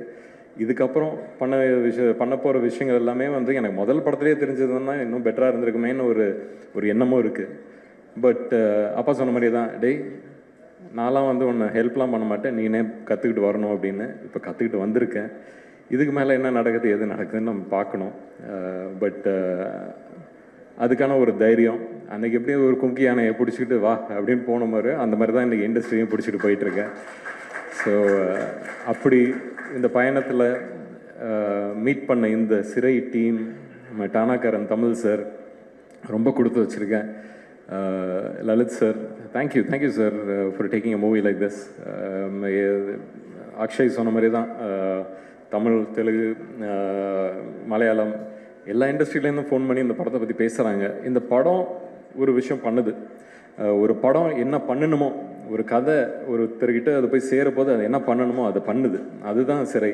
இதுக்கப்புறம் பண்ண போகிற விஷயங்கள் எல்லாமே வந்து எனக்கு முதல் படத்துலேயே தெரிஞ்சதுன்னா இன்னும் பெட்டராக இருந்திருக்குமேன்னு ஒரு எண்ணமும் இருக்குது. பட் அப்பா சொன்ன மாதிரி தான் டேய் நான்லாம் வந்து ஒன்று ஹெல்ப்லாம் பண்ண மாட்டேன், நீனே கற்றுக்கிட்டு வரணும் அப்படின்னு. இப்போ கற்றுக்கிட்டு வந்திருக்கேன். இதுக்கு மேலே என்ன நடக்குது எது நடக்குதுன்னு நம்ம பார்க்கணும். பட் அதுக்கான ஒரு தைரியம் அன்றைக்கி எப்படியும் ஒரு கும்கி யானையை பிடிச்சிக்கிட்டு வா அப்படின்னு போன மாதிரி அந்த மாதிரி தான் இன்றைக்கி இண்டஸ்ட்ரியும் பிடிச்சிட்டு போயிட்டுருக்கேன். ஸோ அப்படி இந்த பயணத்தில் மீட் பண்ண இந்த சிறை டீம், டானாக்காரன் தமிழ் சார் ரொம்ப கொடுத்து வச்சுருக்கேன். Lalit sir thank you sir for taking a movie like this. Akshay சொன்ன மாதிரி தான் தமிழ், தெலுங்கு, மலையாளம் எல்லா இண்டஸ்ட்ரியிலேருந்தும் ஃபோன் பண்ணி இந்த படத்தை பற்றி பேசுகிறாங்க. இந்த படம் ஒரு விஷயம் பண்ணுது. ஒரு படம் என்ன பண்ணணுமோ, ஒரு கதை ஒருத்தர்கிட்ட அது போய் சேரப்போது அது என்ன பண்ணணுமோ அதை பண்ணுது. அதுதான் சிறை.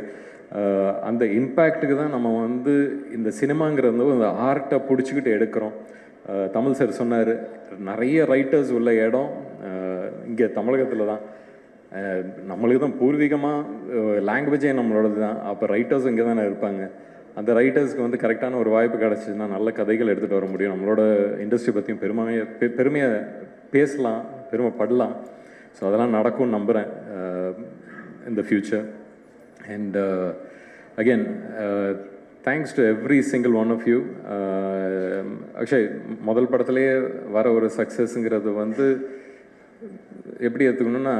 அந்த இம்பேக்ட்டுக்கு தான் நம்ம வந்து இந்த சினிமாங்கிறது அந்த ஆர்ட்டை பிடிச்சிக்கிட்டு எடுக்கிறோம். தமிழ் சார் சொன்னார் நிறைய ரைட்டர்ஸ் உள்ள இடம் இங்கே தமிழகத்தில் தான். நம்மளுக்கு தான் பூர்வீகமாக லாங்குவேஜே நம்மளோடது தான். அப்போ ரைட்டர்ஸ் இங்கே தானே இருப்பாங்க. அந்த ரைட்டர்ஸ்க்கு வந்து கரெக்டான ஒரு வாய்ப்பு கிடச்சிதுன்னா நல்ல கதைகள் எடுத்துகிட்டு வர முடியும். நம்மளோட இண்டஸ்ட்ரி பற்றியும் பெருமையாக பேசலாம், பெருமைப்படலாம். ஸோ அதெல்லாம் நடக்கும்னு நம்புகிறேன் in the future. And again, thanks to every single one of you. Akshay, முதல் படத்துலேயே வர ஒரு சக்ஸஸ்ங்கிறது வந்து எப்படி எடுத்துக்கணுன்னா,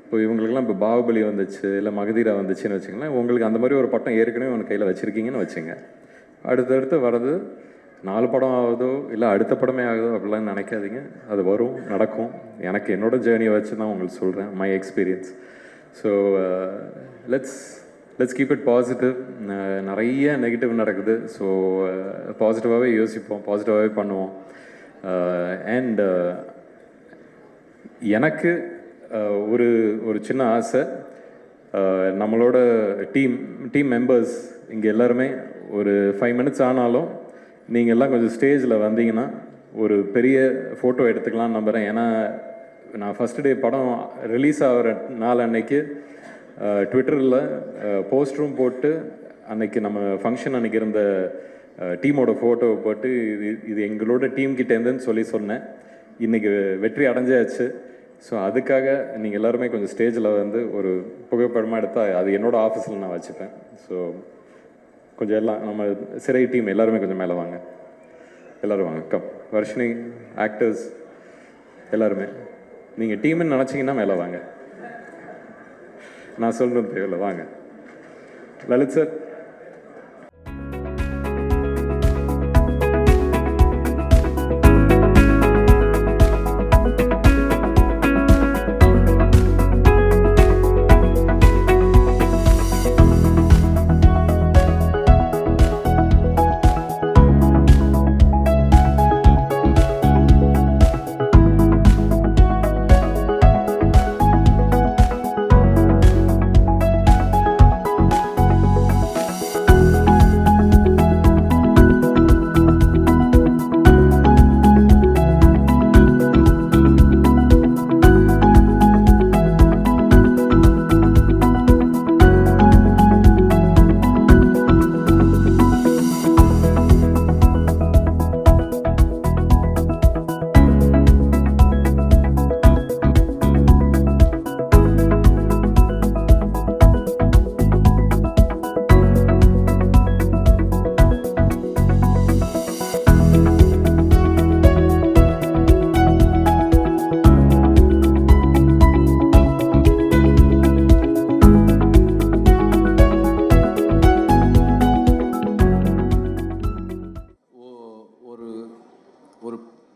இப்போ இவங்களுக்கெல்லாம் இப்போ பாகுபலி வந்துச்சு, இல்லை மகதீரா வந்துச்சுன்னு வச்சுங்களேன். உங்களுக்கு அந்த மாதிரி ஒரு பட்டம் ஏற்கனவே உங்கள் கையில் வச்சுருக்கீங்கன்னு வச்சுங்க. அடுத்தடுத்து வர்றது 4 படம் ஆகுதோ இல்லை அடுத்த படமே ஆகுதோ அப்படிலாம் நினைக்காதீங்க. அது வரும், நடக்கும். எனக்கு என்னோட ஜேர்னியை வச்சு தான் உங்களுக்கு சொல்கிறேன், my experience. So let's keep it positive. நிறைய நெகட்டிவ் நடக்குது. ஸோ பாசிட்டிவாகவே யோசிப்போம், பாசிட்டிவாகவே பண்ணுவோம். அண்ட் எனக்கு ஒரு சின்ன ஆசை, நம்மளோட டீம் மெம்பர்ஸ் இங்கே எல்லாருமே ஒரு 5 minutes ஆனாலும் நீங்கள் எல்லாம் கொஞ்சம் ஸ்டேஜில் வந்தீங்கன்னா ஒரு பெரிய ஃபோட்டோ எடுத்துக்கலாம்னு நம்புகிறேன். ஏன்னா நான் ஃபஸ்ட் டே படம் ரிலீஸ் ஆகிற நாள் அன்னைக்கு ட்விட்டரில் போஸ்டரும் போட்டு அன்னைக்கு நம்ம ஃபங்க்ஷன் அன்னைக்கு இருந்த டீமோட ஃபோட்டோவை போட்டு இது எங்களோட டீம் கிட்டேருந்துன்னு சொன்னேன். இன்றைக்கி வெற்றி அடைஞ்சாச்சு. ஸோ அதுக்காக நீங்கள் எல்லாருமே கொஞ்சம் ஸ்டேஜில் வந்து ஒரு புகைப்படமாக எடுத்தால் அது என்னோடய ஆஃபீஸில் நான் வச்சுப்பேன். ஸோ கொஞ்சம் எல்லாம் நம்ம சிறை டீம் எல்லாருமே கொஞ்சம் மேலே வாங்க, எல்லோரும் வாங்க. கம் வர்ஷினி, ஆக்டர்ஸ் எல்லாருமே நீங்கள் டீம்னு நினச்சிங்கன்னா மேலே வாங்க. நான் சொல்கிறது தேவையில்லை, வாங்க. லலித் சார்.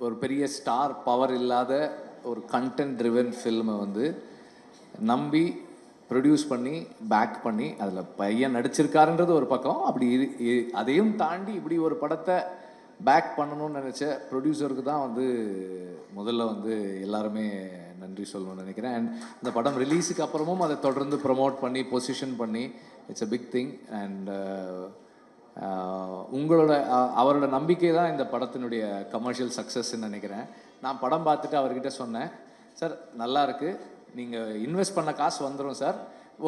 ஒரு பெரிய ஸ்டார் பவர் இல்லாத ஒரு கண்டென்ட் ட்ரிவன் ஃபில்மை வந்து நம்பி ப்ரொடியூஸ் பண்ணி பேக் பண்ணி அதில் பையன் நடிச்சிருக்காருன்றது ஒரு பக்கம். அப்படி அதையும் தாண்டி இப்படி ஒரு படத்தை பேக் பண்ணணும்னு நினச்ச ப்ரொடியூசருக்கு தான் வந்து முதல்ல வந்து எல்லாருமே நன்றி சொல்லணும்னு நினைக்கிறேன். அண்ட் இந்த படம் ரிலீஸுக்கு அப்புறமும் அதை தொடர்ந்து ப்ரமோட் பண்ணி பொசிஷன் பண்ணி it's a big thing. And அவரோட நம்பிக்கை தான் இந்த படத்தினுடைய கமர்ஷியல் சக்ஸஸ்ன்னு நினைக்கிறேன். நான் படம் பார்த்துட்டு அவர்கிட்ட சொன்னேன், சார் நல்லா இருக்குது, நீங்கள் இன்வெஸ்ட் பண்ண காசு வந்துடும் சார்,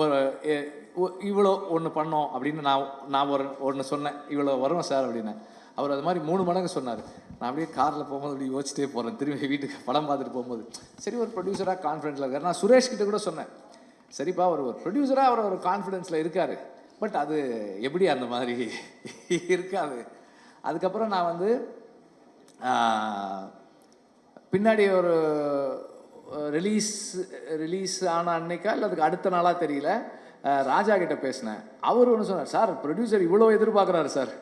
ஒரு இவ்வளோ ஒன்று பண்ணோம் அப்படின்னு நான் ஒன்று சொன்னேன், இவ்வளோ வரும் சார் அப்படின்னு. அவர் அது மாதிரி 3 மடங்கு சொன்னார். நான் அப்படியே காரில் போகும்போது அப்படி யோசிச்சிட்டே போகிறேன், திரும்பி வீட்டுக்கு படம் பார்த்துட்டு போகும்போது. சரி, ஒரு ப்ரொடியூசராக கான்ஃபிடென்ட்டில் இருக்கார். நான் சுரேஷ் கிட்ட கூட சொன்னேன், சரிப்பா ஒரு ப்ரொடியூசராக அவர் ஒரு கான்ஃபிடென்ஸில் இருக்கார், பட் அது எப்படி அந்த மாதிரி இருக்காது. அதுக்கப்புறம் நான் வந்து பின்னாடி ஒரு ரிலீஸ் ஆன அன்னைக்கா இல்லை அதுக்கு அடுத்த நாளாக தெரியல, ராஜா கிட்ட பேசினேன். அவர் ஒன்று சொன்னார், சார் ப்ரொடியூசர் இவ்வளோ எதிர்பார்க்குறாரு சார்.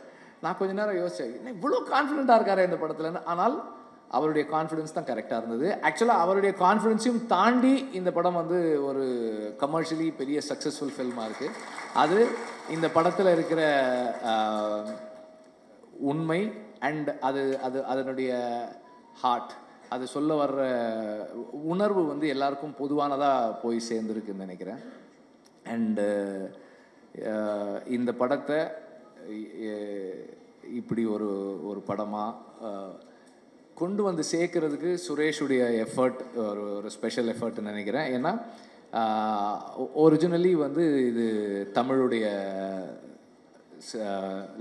நான் கொஞ்ச நேரம் யோசித்தேன், என்ன இவ்வளோ கான்ஃபிடென்ட்டாக இருக்காரு இந்த படத்தில். ஆனால் அவருடைய கான்ஃபிடென்ஸ் தான் கரெக்டாக இருந்தது. ஆக்சுவலாக அவருடைய கான்ஃபிடென்ஸையும் தாண்டி இந்த படம் வந்து ஒரு கமர்ஷியலி பெரிய சக்ஸஸ்ஃபுல் ஃபில்மாக இருக்குது. அது இந்த படத்தில் இருக்கிற உண்மை அண்ட் அதனுடைய ஹார்ட், அது சொல்ல வர்ற உணர்வு வந்து எல்லாருக்கும் பொதுவானதாக போய் சேர்ந்துருக்குன்னு நினைக்கிறேன். அண்டு இந்த படத்தை இப்படி ஒரு படமாக கொண்டு வந்து சேர்க்கறதுக்கு சுரேஷுடைய எஃபர்ட் ஒரு ஸ்பெஷல் எஃபர்ட்னு நினைக்கிறேன். ஏன்னா ஒரிஜினலி வந்து இது தமிழுடைய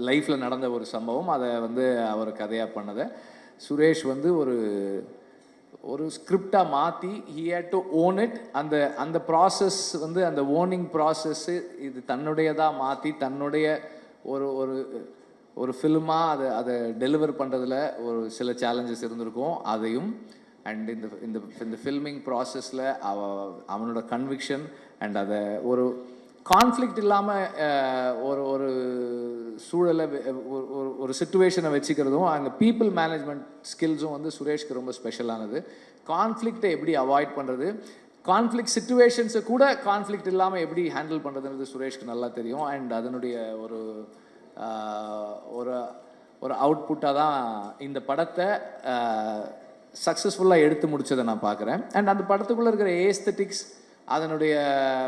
லைஃப்பில் நடந்த ஒரு சம்பவம். அதை வந்து அவர் கதையாக பண்ணதை சுரேஷ் வந்து ஒரு ஸ்கிரிப்டாக மாற்றி he had to own it. அந்த ப்ராசஸ் வந்து அந்த ஓனிங் ப்ராசஸ்ஸு இது தன்னுடையதாக மாற்றி தன்னுடைய ஒரு ஃபில்மாக அதை டெலிவர் பண்ணுறதுல ஒரு சில சேலஞ்சஸ் இருந்திருக்கும். அதையும் அண்ட் இந்த ஃபில்மிங் ப்ராசஸில் அவனோட கன்விக்ஷன் அண்ட் அதை ஒரு கான்ஃப்ளிக்ட் இல்லாமல் ஒரு சூழலை ஒரு சிச்சுவேஷனை வச்சுக்கிறதும் அங்கே பீப்புள் மேனேஜ்மெண்ட் ஸ்கில்ஸும் வந்து சுரேஷ்க்கு ரொம்ப ஸ்பெஷலானது. கான்ஃப்ளிக்டை எப்படி அவாய்ட் பண்ணுறது, கான்ஃப்ளிக்ட் சிச்சுவேஷன்ஸை கூட கான்ஃப்ளிக்ட் இல்லாமல் எப்படி ஹேண்டில் பண்ணுறதுன்றது சுரேஷ்க்கு நல்லா தெரியும். அண்ட் அதனுடைய ஒரு அவுட்புட்டாக தான் இந்த படத்தை சக்ஸஸ்ஃபுல்லாக எடுத்து முடிச்சதை நான் பார்க்குறேன். அண்ட் அந்த படத்துக்குள்ளே இருக்கிற ஏஸ்தட்டிக்ஸ், அதனுடைய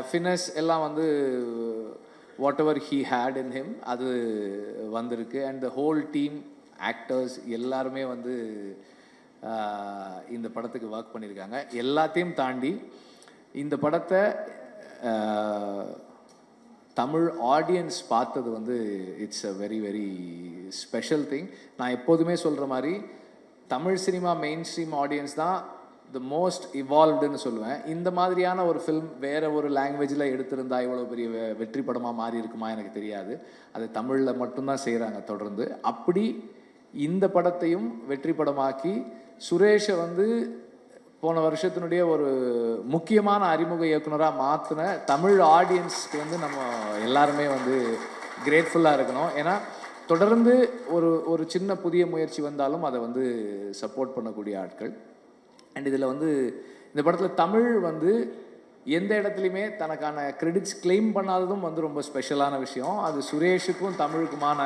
ஃபினஸ் எல்லாம் வந்து whatever he had in him அது வந்திருக்கு. And the whole team actors எல்லாருமே வந்து இந்த படத்துக்கு ஒர்க் பண்ணியிருக்காங்க. எல்லாத்தையும் தாண்டி இந்த படத்தை தமிழ் ஆடியன்ஸ் பார்த்தது வந்து it's a very very special thing. நான் எப்போதுமே சொல்கிற மாதிரி Tamil cinema main stream audience தான் த மோஸ்ட் இவால்வ்டுன்னு சொல்லுவேன். இந்த மாதிரியான ஒரு ஃபில்ம் வேறு ஒரு லாங்குவேஜில் எடுத்திருந்தா இவ்வளோ பெரிய வெற்றி படமாக மாறி இருக்குமா எனக்கு தெரியாது. அது தமிழில் மட்டும்தான் செய்கிறாங்க தொடர்ந்து. அப்படி இந்த படத்தையும் வெற்றி படமாக்கி சுரேஷை வந்து போன வருஷத்தினுடைய ஒரு முக்கியமான அறிமுக இயக்குனராக மாற்றின தமிழ் ஆடியன்ஸ்க்கு வந்து நம்ம எல்லாருமே வந்து கிரேட்ஃபுல்லாக இருக்கணும். ஏன்னா தொடர்ந்து ஒரு சின்ன புதிய முயற்சி வந்தாலும் அதை வந்து சப்போர்ட் பண்ணக்கூடிய ஆட்கள். அண்ட் இதில் வந்து இந்த படத்தில் தமிழ் வந்து எந்த இடத்துலையுமே தனக்கான கிரெடிட்ஸ் கிளைம் பண்ணாததும் வந்து ரொம்ப ஸ்பெஷலான விஷயம். அது சுரேஷுக்கும் தமிழுக்குமான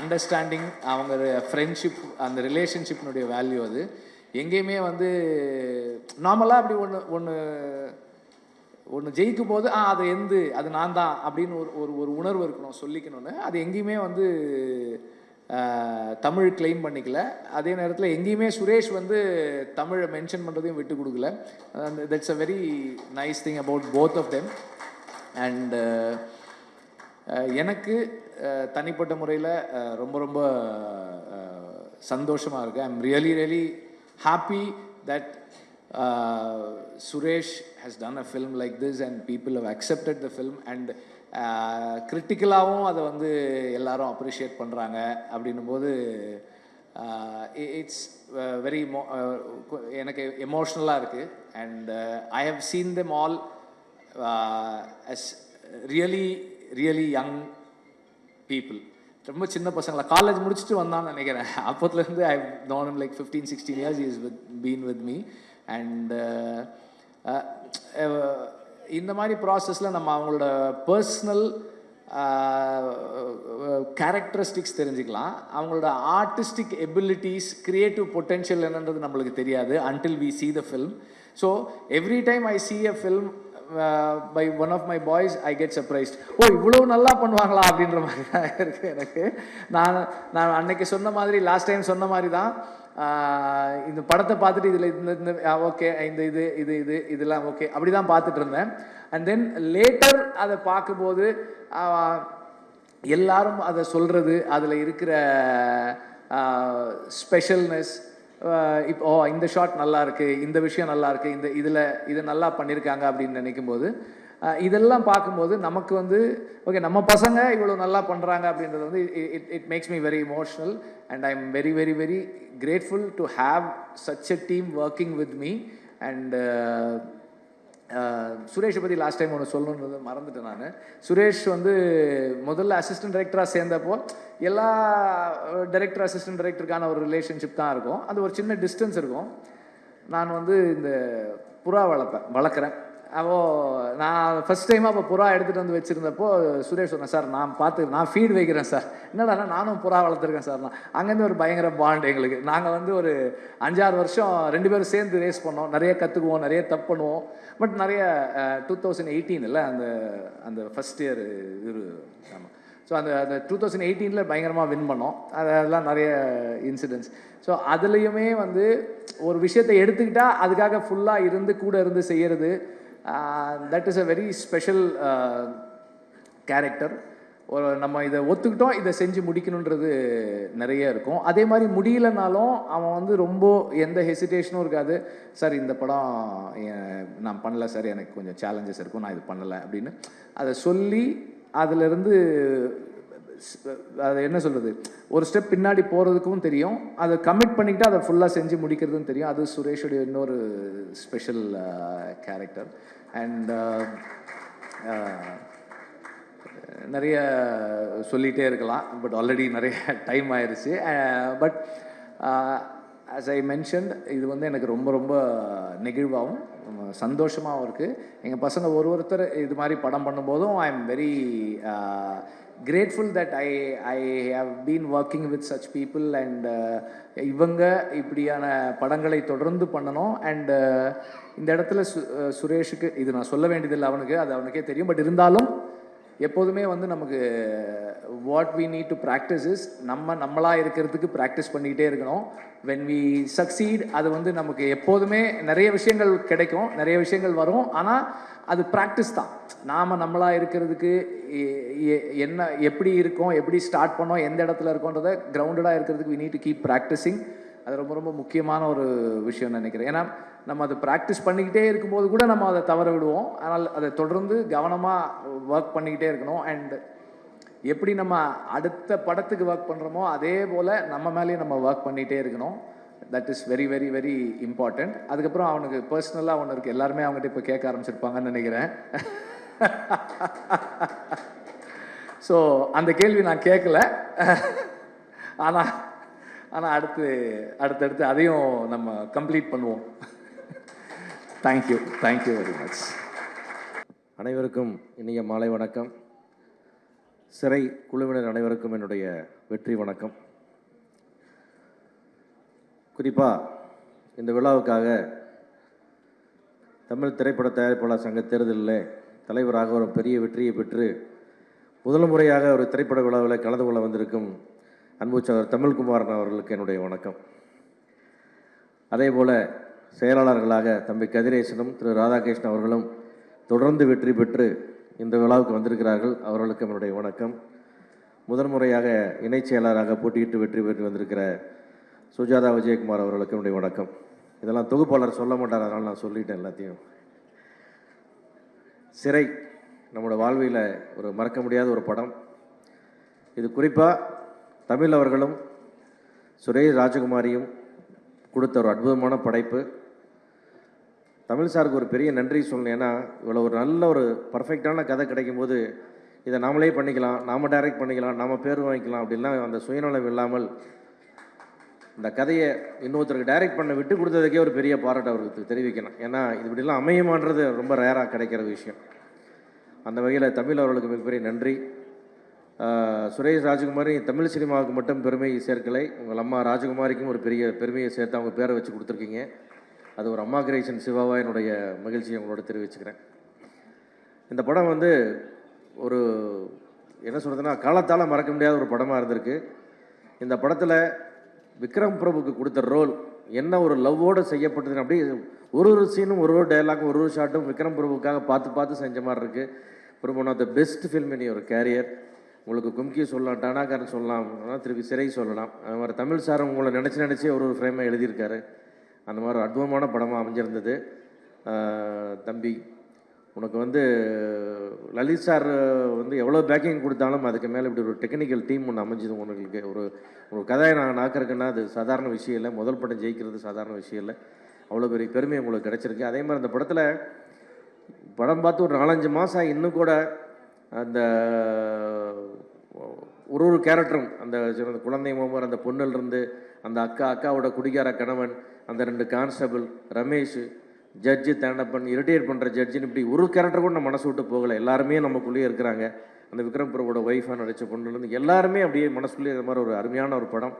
அண்டர்ஸ்டாண்டிங், அவங்க ஃப்ரெண்ட்ஷிப், அந்த ரிலேஷன்ஷிப்னுடைய வேல்யூ. அது எங்கேயுமே வந்து நார்மலாக அப்படி ஒன்று ஜெயிக்கும் போது அது நான் தான் அப்படின்னு ஒரு உணர்வு இருக்கணும், சொல்லிக்கணும்னு. அது எங்கேயுமே வந்து தமிழ் கிளைம் பண்ணிக்கல. அதே நேரத்தில் எங்கேயுமே சுரேஷ் வந்து தமிழை மென்ஷன் பண்ணுறதையும் விட்டு கொடுக்கல. That's a very nice thing about both of them. And எனக்கு தனிப்பட்ட முறையில் ரொம்ப ரொம்ப சந்தோஷமாக இருக்குது. I am really happy that Suresh has done a film like this and people have accepted the film and கிரிட்டிக்கலாகவும் அதை வந்து எல்லாரும் அப்ரிஷியேட் பண்ணுறாங்க. அப்படின்னும் போது இட்ஸ் வெரி எனக்கு எமோஷ்னலாக இருக்குது. And I have seen them all as really young people. ரொம்ப சின்ன பசங்களா காலேஜ் முடிச்சுட்டு வந்தான்னு நினைக்கிறேன். அப்போத்துலேருந்து I known him like 15-16 years he has been with me. And இந்த மாதிரி ப்ராசஸில் நம்ம அவங்களோட பர்சனல் கேரக்டரிஸ்டிக்ஸ் தெரிஞ்சுக்கலாம். அவங்களோட ஆர்டிஸ்டிக் எபிலிட்டிஸ், க்ரியேட்டிவ் பொட்டென்ஷியல் என்னன்றது நம்மளுக்கு தெரியாது until we see the film. So every time I see a film by one of my boys I get surprised. இவ்வளோ நல்லா பண்ணுவாங்களா அப்படின்ற மாதிரி தான் இருக்குது எனக்கு. நான் அன்னைக்கு சொன்ன மாதிரி, லாஸ்ட் டைம் சொன்ன மாதிரி தான், இந்த படத்தை பார்த்துட்டு இதில் இந்த ஓகே, இதெல்லாம் ஓகே அப்படி தான் பார்த்துட்டு இருந்தேன். அண்ட் தென் லேட்டர் அதை பார்க்கும்போது எல்லாரும் அதை சொல்கிறது, அதில் இருக்கிற ஸ்பெஷல்னஸ், இப்போ இந்த ஷாட் நல்லா இருக்குது, இந்த விஷயம் நல்லா இருக்குது, இது நல்லா பண்ணியிருக்காங்க அப்படின்னு நினைக்கும்போது, இதெல்லாம் பார்க்கும்போது நமக்கு வந்து ஓகே நம்ம பசங்க இவ்வளோ நல்லா பண்ணுறாங்க அப்படின்றது வந்து it makes me very emotional. And I am very very very grateful to have such a team working with me. And சுரேஷை பற்றி லாஸ்ட் டைம் ஒன்று சொல்லணுன்றது மறந்துட்டேன் நான். சுரேஷ் வந்து முதல்ல அசிஸ்டன்ட் டைரக்டராக சேர்ந்தப்போ எல்லா டைரக்டர் அசிஸ்டன்ட் டைரக்டருக்கான ஒரு ரிலேஷன்ஷிப் தான் இருக்கும். அது ஒரு சின்ன டிஸ்டன்ஸ் இருக்கும். நான் வந்து இந்த புறா வளர்க்குறேன். நான் ஃபஸ்ட் டைமாக அப்போ புறா எடுத்துகிட்டு வந்து வச்சுருந்தப்போ சுரேஷ் சொன்னேன், சார் நான் ஃபீட் வைக்கிறேன் சார். என்னடா நானும் புறா வளர்த்துருக்கேன் சார். அங்கேருந்து ஒரு பயங்கர பாண்ட் எங்களுக்கு. நாங்கள் வந்து ஒரு 5-6 வருஷம் 2 பேரும் சேர்ந்து ரேஸ் பண்ணோம். நிறைய கற்றுக்குவோம், நிறைய தப்பு பண்ணுவோம். பட் நிறைய 2018 இல்லை அந்த ஃபஸ்ட் இயர் ஆமாம் ஸோ அந்த 2018 பயங்கரமாக வின் பண்ணோம். அதெல்லாம் நிறைய இன்சிடென்ட்ஸ். ஸோ அதுலேயுமே வந்து ஒரு விஷயத்தை எடுத்துக்கிட்டால் அதுக்காக ஃபுல்லாக இருந்து கூட இருந்து செய்கிறது, that is a very special character. ஒரு நம்ம இதை ஒத்துக்கிட்டோம், இதை செஞ்சு முடிக்கணுன்றது நிறைய இருக்கும். அதே மாதிரி முடியலனாலும் அவன் வந்து ரொம்ப எந்த ஹெசிடேஷனும் இருக்காது. சார் இந்த படம் நான் பண்ணல சார், எனக்கு கொஞ்சம் சேலஞ்சஸ் இருக்கும், நான் இது பண்ணலை அப்படின்னு அதை சொல்லி அதிலிருந்து அது என்ன சொல்கிறது, ஒரு ஸ்டெப் பின்னாடி போகிறதுக்கும் தெரியும், அதை கமிட் பண்ணிக்கிட்டு அதை ஃபுல்லாக செஞ்சு முடிக்கிறதும் தெரியும். அது சுரேஷுடைய இன்னொரு ஸ்பெஷல் கேரக்டர். அண்ட் நிறைய சொல்லிகிட்டே இருக்கலாம், பட் ஆல்ரெடி நிறைய டைம் ஆயிடுச்சு. பட் ஆஸ் ஐ மென்ஷன்ட், இது வந்து எனக்கு ரொம்ப ரொம்ப நெகிழ்வாகவும் சந்தோஷமாகவும் இருக்குது. எங்கள் பசங்க ஒருத்தர் இது மாதிரி படம் பண்ணும்போதும் ஐ am very grateful that I have been working with such people and இவங்க இப்படியான படங்களை தொடர்ந்து பண்ணணும். அண்ட் இந்த இடத்துல சுரேஷுக்கு இது நான் சொல்ல வேண்டியதில்லை, அவனுக்கு அது அவனுக்கே தெரியும். பட் இருந்தாலும் எப்போதுமே வந்து நமக்கு what we need to practise is நம்மளாக இருக்கிறதுக்கு ப்ராக்டிஸ் பண்ணிக்கிட்டே இருக்கணும். வென் வி சக்சீட், அது வந்து நமக்கு எப்போதுமே நிறைய விஷயங்கள் கிடைக்கும், நிறைய விஷயங்கள் வரும். ஆனால் அது ப்ராக்டிஸ் தான். நம்மளாக இருக்கிறதுக்கு என்ன எப்படி இருக்கோம், எப்படி ஸ்டார்ட் பண்ணோம், எந்த இடத்துல இருக்கோன்றதை கிரவுண்டடாக இருக்கிறதுக்கு we need to keep practising. அது ரொம்ப ரொம்ப முக்கியமான ஒரு விஷயம்னு நினைக்கிறேன். ஏன்னா நம்ம அதை ப்ராக்டிஸ் பண்ணிக்கிட்டே இருக்கும்போது கூட நம்ம அதை தவற விடுவோம். ஆனால் அதை தொடர்ந்து கவனமாக ஒர்க் பண்ணிக்கிட்டே இருக்கணும். அண்ட் எப்படி நம்ம அடுத்த படத்துக்கு ஒர்க் பண்ணுறோமோ அதே போல் நம்ம மேலேயும் நம்ம ஒர்க் பண்ணிகிட்டே இருக்கணும். That is very very very important. அதுக்கப்புறம் அவனுக்கு பர்சனலாக ஒன்று இருக்குது, எல்லாருமே அவங்ககிட்ட இப்போ கேட்க ஆரம்பிச்சிருப்பாங்கன்னு நினைக்கிறேன். ஸோ அந்த கேள்வி நான் கேட்கல, ஆனால் அடுத்தடுத்து அதையும் நம்ம கம்ப்ளீட் பண்ணுவோம். Thank you very much. அனைவருக்கும் இனிய மாலை வணக்கம். சிறை குழுவினர் அனைவருக்கும் என்னுடைய வெற்றி வணக்கம். குறிப்பாக இந்த விழாவுக்காக தமிழ் திரைப்பட தயாரிப்பாளர் சங்க தேர்தலில் தலைவராக ஒரு பெரிய வெற்றியை பெற்று முதல் முறையாக ஒரு திரைப்பட விழாவில் கலந்து கொள்ள வந்திருக்கும் அன்பு சகோதரர் தமிழ்குமாரன் அவர்களுக்கு என்னுடைய வணக்கம். அதே போல் செயலாளர்களாக தம்பி கதிரேசனும் திரு ராதாகிருஷ்ணன் அவர்களும் தொடர்ந்து வெற்றி பெற்று இந்த விழாவுக்கு வந்திருக்கிறார்கள், அவர்களுக்கு என்னுடைய வணக்கம். முதன் முறையாக இணைச் செயலாளராக போட்டியிட்டு வெற்றி பெற்று வந்திருக்கிற சுஜாதா விஜயகுமார் அவர்களுக்கு என்னுடைய வணக்கம். இதெல்லாம் தொகுப்பாளர் சொல்ல மாட்டார், அதனால் நான் சொல்லிட்டேன் எல்லாத்தையும். சிறை நம்மளோட வாழ்வில் ஒரு மறக்க முடியாத ஒரு படம். இது குறிப்பாக தமிழ் அவர்களும் சுரேஷ் ராஜகுமாரியும் கொடுத்த ஒரு அற்புதமான படைப்பு. தமிழ் சாருக்கு ஒரு பெரிய நன்றி சொல்லணும். ஏன்னா இவ்வளோ ஒரு நல்ல ஒரு பர்ஃபெக்டான கதை கிடைக்கும்போது இதை நாமளே பண்ணிக்கலாம், நாம் டைரக்ட் பண்ணிக்கலாம், நாம் பேர் வாங்கிக்கலாம் அப்படின்லாம் அந்த சுயநலம் இல்லாமல் இந்த கதையை இன்னொருத்தருக்கு டைரக்ட் பண்ண விட்டு கொடுத்ததுக்கே ஒரு பெரிய பாராட்டு அவருக்கு தெரிவிக்கணும். ஏன்னா இது இப்படிலாம் அமையுமான்றது ரொம்ப ரேராக கிடைக்கிற விஷயம். அந்த வகையில் தமிழ் அவர்களுக்கு மிகப்பெரிய நன்றி. சுரேஷ் ராஜகுமாரி தமிழ் சினிமாவுக்கு மட்டும் பெருமை சேர்க்கலை, உங்கள் அம்மா ராஜகுமாரிக்கும் ஒரு பெரிய பெருமையை சேர்த்து அவங்க பேரை வச்சு கொடுத்துருக்கீங்க. அது ஒரு அம்மா கிரியேஷன் சிவாவாக என்னுடைய மகிழ்ச்சியை உங்களோட தெரிவிச்சுக்கிறேன். இந்த படம் வந்து ஒரு என்ன சொல்கிறதுனா காலத்தால் மறக்க முடியாத ஒரு படமாக இருந்திருக்கு. இந்த படத்தில் விக்ரம் பிரபுக்கு கொடுத்த ரோல் என்ன ஒரு லவ்வோடு செய்யப்பட்டதுன்னு அப்படி ஒரு சீனும் ஒரு டைலாகும் ஒரு ஷாட்டும் விக்ரம் பிரபுக்காக பார்த்து செஞ்ச மாதிரி இருக்குது. ஒரு one of the best film in your career. உங்களுக்கு கும்கி சொல்லலாம், டானாக்காரன் சொல்லலாம், திருப்பி சிறை சொல்லலாம். அது மாதிரி தமிழ் சார் உங்களை நினச்சி ஒரு ஃப்ரேமை எழுதியிருக்காரு. அந்த மாதிரி அற்புதமான படமாக அமைஞ்சிருந்தது. தம்பி உனக்கு வந்து லலித் சார் வந்து எவ்வளோ பேக்கிங் கொடுத்தாலும் அதுக்கு மேலே இப்படி ஒரு டெக்னிக்கல் டீம் ஒன்று அமைஞ்சது. உங்களுக்கு ஒரு கதையை நான் நாக்கிறதுக்குன்னா அது சாதாரண விஷயம் இல்லை. முதல் படம் ஜெயிக்கிறது சாதாரண விஷயம் இல்லை. அவ்வளோ பெரிய பெருமை உங்களுக்கு கிடச்சிருக்கு. அதே மாதிரி அந்த படத்தில் படம் பார்த்து ஒரு 4-5 மாதம் இன்னும் கூட அந்த ஒரு கேரக்டரும் அந்த குழந்தை மோமர், அந்த பொண்ணிலிருந்து அந்த அக்காவோட குடிகார கணவன், அந்த 2 கான்ஸ்டபிள், ரமேஷ், ஜட்ஜு தேண்டப்பன், இரிட்டேட் பண்ணுற ஜட்ஜின்னு இப்படி ஒரு கேரக்டர் கூட நம்ம மனசு விட்டு போகலை. எல்லாருமே நமக்குள்ளேயே இருக்கிறாங்க. அந்த விக்ரம் பிரபுவோட ஒய்ஃபாக நடித்த பொண்ணுலேருந்து எல்லாருமே அப்படியே மனசுக்குள்ளேயே இந்த மாதிரி ஒரு அருமையான ஒரு படம்.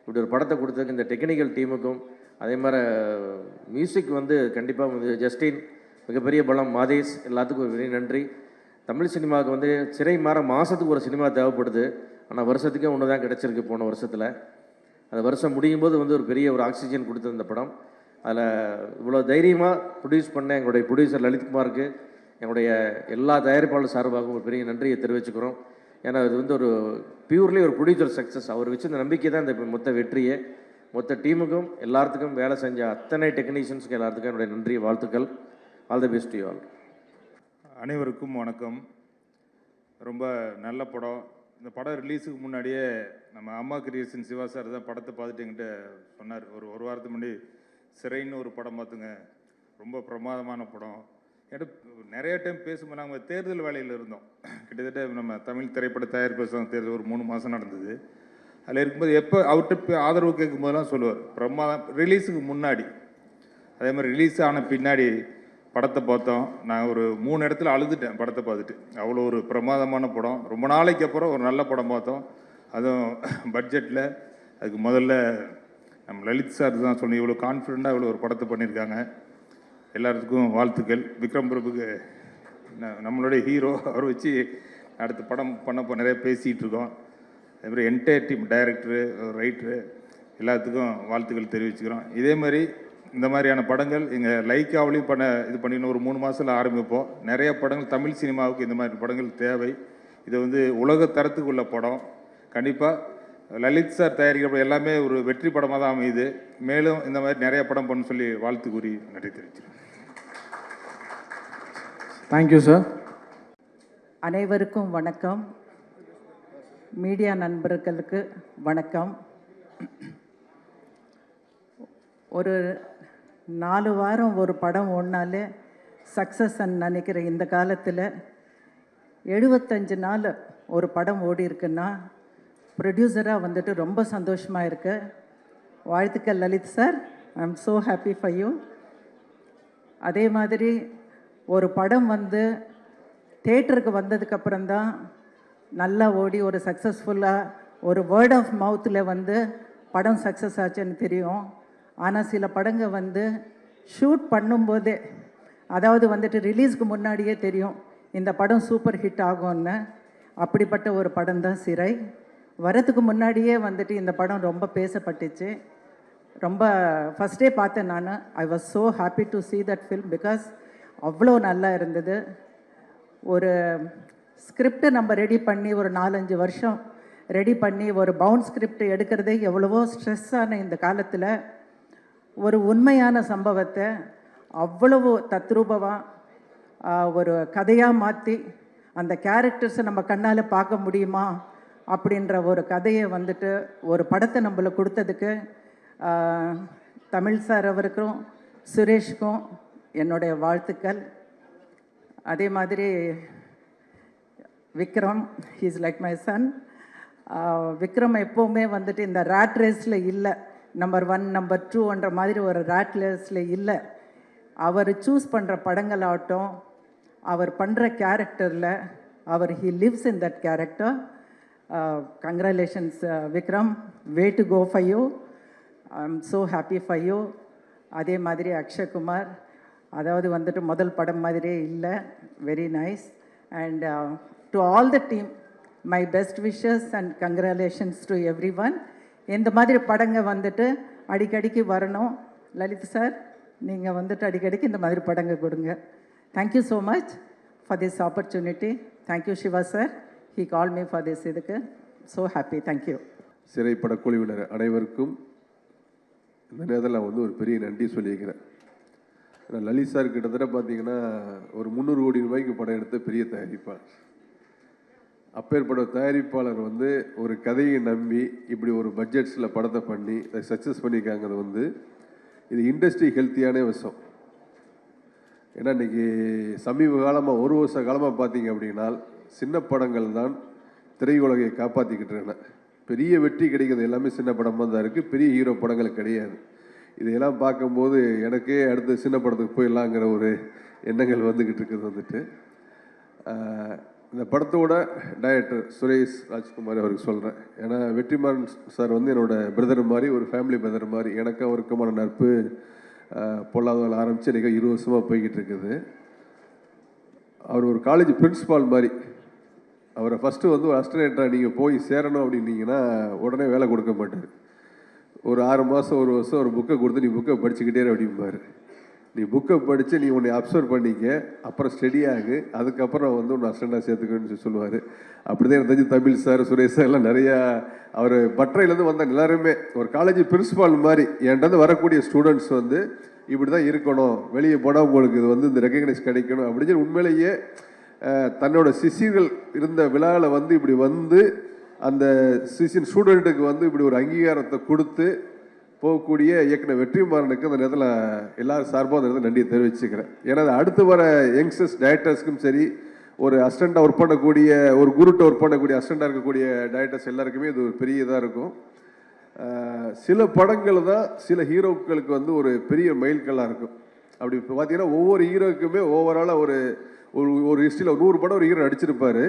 இப்படி ஒரு படத்தை கொடுத்ததுக்கு இந்த டெக்னிக்கல் டீமுக்கும், அதே மாதிரி மியூசிக் வந்து கண்டிப்பாக ஜஸ்டின் மிகப்பெரிய பலம், மாதேஷ், எல்லாத்துக்கும் ஒரு பெரிய நன்றி. தமிழ் சினிமாவுக்கு வந்து சிறை மாற மாதத்துக்கு ஒரு சினிமா தேவைப்படுது. ஆனால் வருஷத்துக்கே ஒன்று தான் கிடச்சிருக்கு போன வருஷத்தில். அந்த வருஷம் முடியும் போது வந்து ஒரு பெரிய ஒரு ஆக்சிஜன் கொடுத்தது இந்த படம். அதில் இவ்வளோ தைரியமாக ப்ரொடியூஸ் பண்ண எங்களுடைய ப்ரொடியூசர் லலித்குமாருக்கு எங்களுடைய எல்லா தயாரிப்பாளர் சார்பாகவும் ஒரு பெரிய நன்றியை தெரிவிச்சுக்கிறோம். ஏன்னா இது வந்து ஒரு பியூர்லி ஒரு ப்ரொடியூசர் சக்ஸஸ். அவர் வச்சு இந்த நம்பிக்கை தான் இந்த மொத்த வெற்றியே. மொத்த டீமுக்கும் எல்லாத்துக்கும் வேலை செஞ்ச அத்தனை டெக்னீஷியன்ஸுக்கு எல்லாத்துக்கும் என்னுடைய நன்றி, வாழ்த்துக்கள். All the best you all. அனைவருக்கும் வணக்கம். ரொம்ப நல்ல படம். இந்த படம் ரிலீஸுக்கு முன்னாடியே நம்ம அம்மா கிரியேஷன் சிவா சார் தான் படத்தை பார்த்துட்டு என்கிட்ட சொன்னார். ஒரு வாரத்துக்கு முன்னாடி சிறைன்னு ஒரு படம் பார்த்துங்க, ரொம்ப பிரமாதமான படம். என்கிட்ட நிறைய டைம் பேசும்போது நாங்கள் தேர்தல் வேலையில் இருந்தோம். கிட்டத்தட்ட நம்ம தமிழ் திரைப்பட தயாரிப்பு சங்க தேர்தல் ஒரு 3 மாதம் நடந்தது. அதில் இருக்கும்போது எப்போ அவர்கிட்ட ஆதரவு கேட்கும்போதெல்லாம் சொல்லுவார் பிரமாதம். ரிலீஸுக்கு முன்னாடி அதே மாதிரி ரிலீஸ் ஆன பின்னாடி படத்தை பார்த்தோம். நான் ஒரு 3 இடத்துல அழுதுட்டேன் படத்தை பார்த்துட்டு. அவ்வளோ ஒரு பிரமாதமான படம். ரொம்ப நாளைக்கு அப்புறம் ஒரு நல்ல படம் பார்த்தோம், அதுவும் பட்ஜெட்டில். அதுக்கு முதல்ல நம்ம லலித் சார் தான் சொன்னோம், இவ்வளோ கான்ஃபிடெண்ட்டாக இவ்வளோ ஒரு படத்தை பண்ணியிருக்காங்க. எல்லாத்துக்கும் வாழ்த்துக்கள். விக்ரம் பிரபுக்கு நம்மளுடைய ஹீரோ, அவர் வச்சு அடுத்த படம் பண்ணப்போ நிறைய பேசிகிட்டு இருக்கோம். அதேமாதிரி என்டையர் டீம், டைரக்டரு, ரைட்டரு எல்லாத்துக்கும் வாழ்த்துக்கள் தெரிவிச்சுக்கிறோம். இதே மாதிரி இந்த மாதிரியான படங்கள் எங்கள் லைக்காவிலையும் இது பண்ணின்னு ஒரு 3 மாதத்தில் ஆரம்பிப்போம். நிறைய படங்கள் தமிழ் சினிமாவுக்கு இந்த மாதிரி படங்கள் தேவை. இது வந்து உலக தரத்துக்குள்ள படம். கண்டிப்பாக லலித் சார் தயாரிக்கிற எல்லாமே ஒரு வெற்றி படமாக தான் அமையுது. மேலும் இந்த மாதிரி நிறைய படம் பண்ண சொல்லி வாழ்த்து கூறி நன்றி தெரிவிக்கிறேன். Thank you sir. அனைவருக்கும் வணக்கம். மீடியா நண்பர்களுக்கு வணக்கம். ஒரு 4 வாரம் ஒரு படம் ஓடினாலே சக்ஸஸ்ன்னு நினைக்கிற இந்த காலத்தில் 75 நாள் ஒரு படம் ஓடி இருக்குன்னா ப்ரொடியூசராக வந்துட்டு ரொம்ப சந்தோஷமாக இருக்கு. வாழ்த்துக்கள் Lalit sir. I am so happy for you. அதே மாதிரி ஒரு படம் வந்து தேட்டருக்கு வந்ததுக்கப்புறம்தான் நல்லா ஓடி ஒரு சக்ஸஸ்ஃபுல்லாக ஒரு வேர்ட் ஆஃப் மவுத்தில் வந்து படம் சக்ஸஸ் ஆச்சுன்னு தெரியும். ஆனால் சில படங்கள் வந்து ஷூட் பண்ணும்போதே, அதாவது வந்துட்டு ரிலீஸ்க்கு முன்னாடியே தெரியும் இந்த படம் சூப்பர் ஹிட் ஆகும்னு. அப்படிப்பட்ட ஒரு படம் தான் சிறை. வரத்துக்கு முன்னாடியே வந்துட்டு இந்த படம் ரொம்ப பேசப்பட்டுச்சு. ரொம்ப ஃபஸ்ட்டே பார்த்தேன் நான். I was so happy to see that film because அவ்வளோ நல்லா இருந்தது. ஒரு ஸ்கிரிப்டை நம்ம ரெடி பண்ணி ஒரு 4-5 வருஷம் ரெடி பண்ணி ஒரு பவுண்ட் ஸ்கிரிப்ட் எடுக்கிறதே எவ்வளவோ ஸ்ட்ரெஸ்ஸான இந்த காலத்தில் ஒரு உண்மையான சம்பவத்தை அவ்வளவு தத்ரூபமாக ஒரு கதையாக மாற்றி அந்த கேரக்டர்ஸை நம்ம கண்ணால் பார்க்க முடியுமா அப்படின்ற ஒரு கதையை வந்துட்டு ஒரு படத்தை நம்மளுக்கு கொடுத்ததுக்கு தமிழ் சார் அவருக்கும் சுரேஷ்க்கும் என்னுடைய வாழ்த்துக்கள். அதே மாதிரி Vikram, he's like my son. Vikram எப்போவுமே வந்துட்டு இந்த ரேட் ரேஸில் இல்லை, நம்பர் 1 நம்பர் 2ன்ற மாதிரி ஒரு ரேட் ரேஸில் இல்லை. அவர் சூஸ் பண்ணுற படங்களாகட்டும், அவர் பண்ணுற கேரக்டரில் he lives in that character. Congratulations Vikram, way to go for you. I'm so happy for you. அதே மாதிரி அக்ஷய் குமார், அதாவது வந்துட்டு முதல் படம் மாதிரியே இல்லை, very nice. And to all the team my best wishes and congratulations to everyone. இந்த மாதிரி படங்கள் வந்துட்டு அடிக்கடிக்கு வரணும். லலித் சார், நீங்கள் வந்துட்டு அடிக்கடிக்கு இந்த மாதிரி படங்கள் கொடுங்க. Thank you so much for this opportunity. Thank you Siva sir, he call me for this. இதுக்கு ஸோ ஹாப்பி. தேங்க்யூ. சிறைப்பட குழுவினர் அனைவருக்கும் இந்த நேரத்தில் நான் வந்து ஒரு பெரிய நன்றி சொல்லியிருக்கிறேன். ஏன்னா லலித் சார் கிட்டத்தட்ட பார்த்தீங்கன்னா ஒரு 300 கோடி ரூபாய்க்கு படம் எடுத்த பெரிய தயாரிப்பாளர். அப்பேற்பட்ட தயாரிப்பாளர் வந்து ஒரு கதையை நம்பி இப்படி ஒரு பட்ஜெட்ஸில் படத்தை பண்ணி அதை சக்ஸஸ் பண்ணியிருக்காங்கிறது வந்து இது இண்டஸ்ட்ரி ஹெல்த்தியான விஷயம். ஏன்னா இன்றைக்கி சமீப காலமாக 1 வருஷ காலமாக பார்த்தீங்க அப்படின்னா சின்ன படங்கள் தான் திரையுலகை காப்பாற்றிக்கிட்டு இருக்கேன். பெரிய வெற்றி கிடைக்கிறது எல்லாமே சின்ன படமாக தான் இருக்குது, பெரிய ஹீரோ படங்கள் கிடையாது. இதையெல்லாம் பார்க்கும்போது எனக்கே அடுத்த சின்ன படத்துக்கு போயிடலாங்கிற ஒரு எண்ணங்கள் வந்துக்கிட்டு இருக்குது. வந்துட்டு இந்த படத்தோட டைரக்டர் சுரேஷ் ராஜ்குமார் அவருக்கு சொல்கிறேன். ஏன்னா வெற்றிமாறன் சார் வந்து என்னோடய பிரதர் மாதிரி, ஒரு ஃபேமிலி பிரதர் மாதிரி. எனக்கு அவருக்குமான நட்பு பொல்லாதவர்கள் ஆரம்பித்து எனக்கு 20 வருஷமாக போய்கிட்டு இருக்குது. அவர் ஒரு காலேஜ் பிரின்ஸ்பால் மாதிரி. அவரை ஃபஸ்ட்டு வந்து ஒரு அசிஸ்டன்ட்டாக நீங்கள் போய் சேரணும் அப்படின்னீங்கன்னா உடனே வேலை கொடுக்க மாட்டார். ஒரு 6 மாதம் 1 வருஷம் ஒரு புக்கை கொடுத்து நீ புக்கை படிச்சுக்கிட்டே அப்படிம்பார். நீ புக்கை படித்து நீ உன்னை அப்சர்வ் பண்ணிக்க, அப்புறம் ஸ்டடி ஆகு, அதுக்கப்புறம் வந்து உன்னை அசிஸ்டண்ட்டாக சேர்த்துக்கணும்னு சொல்லுவார். அப்படி தான் எனக்கு தெரிஞ்சு தமிழ் சார், சுரேஷ் சார் எல்லாம் நிறையா அவர் பட்டறையிலேருந்து வந்தாங்க. எல்லாருமே ஒரு காலேஜ் பிரின்ஸ்பால் மாதிரி என்கிட்ட வரக்கூடிய ஸ்டூடெண்ட்ஸ் வந்து இப்படி தான் இருக்கணும், வெளியே போனால் உங்களுக்கு இது வந்து இந்த ரெக்கக்னைஸ் கிடைக்கணும் அப்படின்னு சொல்லி உண்மையிலேயே தன்னோட சிஷியர்கள் இருந்த விழாவில் வந்து இப்படி வந்து அந்த சிஷியன் ஸ்டூடெண்ட்டுக்கு வந்து இப்படி ஒரு அங்கீகாரத்தை கொடுத்து போகக்கூடிய இயக்குனர் வெற்றிமாறனுக்கு அந்த நேரத்தில் எல்லாரும் சார்பாக அந்த நேரத்தில் நன்றியை தெரிவிச்சுக்கிறேன். ஏன்னா அடுத்து வர யங்ஸ்டர்ஸ் டைரக்டர்ஸ்க்கும் சரி, ஒரு அசிஸ்டண்ட்டாக ஒர்க் பண்ணக்கூடிய, ஒரு குருட்ட ஒர்க் பண்ணக்கூடிய அசிஸ்டண்ட்டாக இருக்கக்கூடிய டைரக்டர்ஸ் எல்லாருக்குமே இது ஒரு பெரிய இதாக இருக்கும். சில படங்கள் தான் சில ஹீரோக்களுக்கு வந்து ஒரு பெரிய மைல்கல்லாக இருக்கும். அப்படி இப்போ பார்த்தீங்கன்னா ஒவ்வொரு ஹீரோக்குமே ஓவராலாக ஒரு ஒரு ஹிஸ்ட்ரியில் 100 படம் ஒரு ஹீரோ நடிச்சிருப்பார்.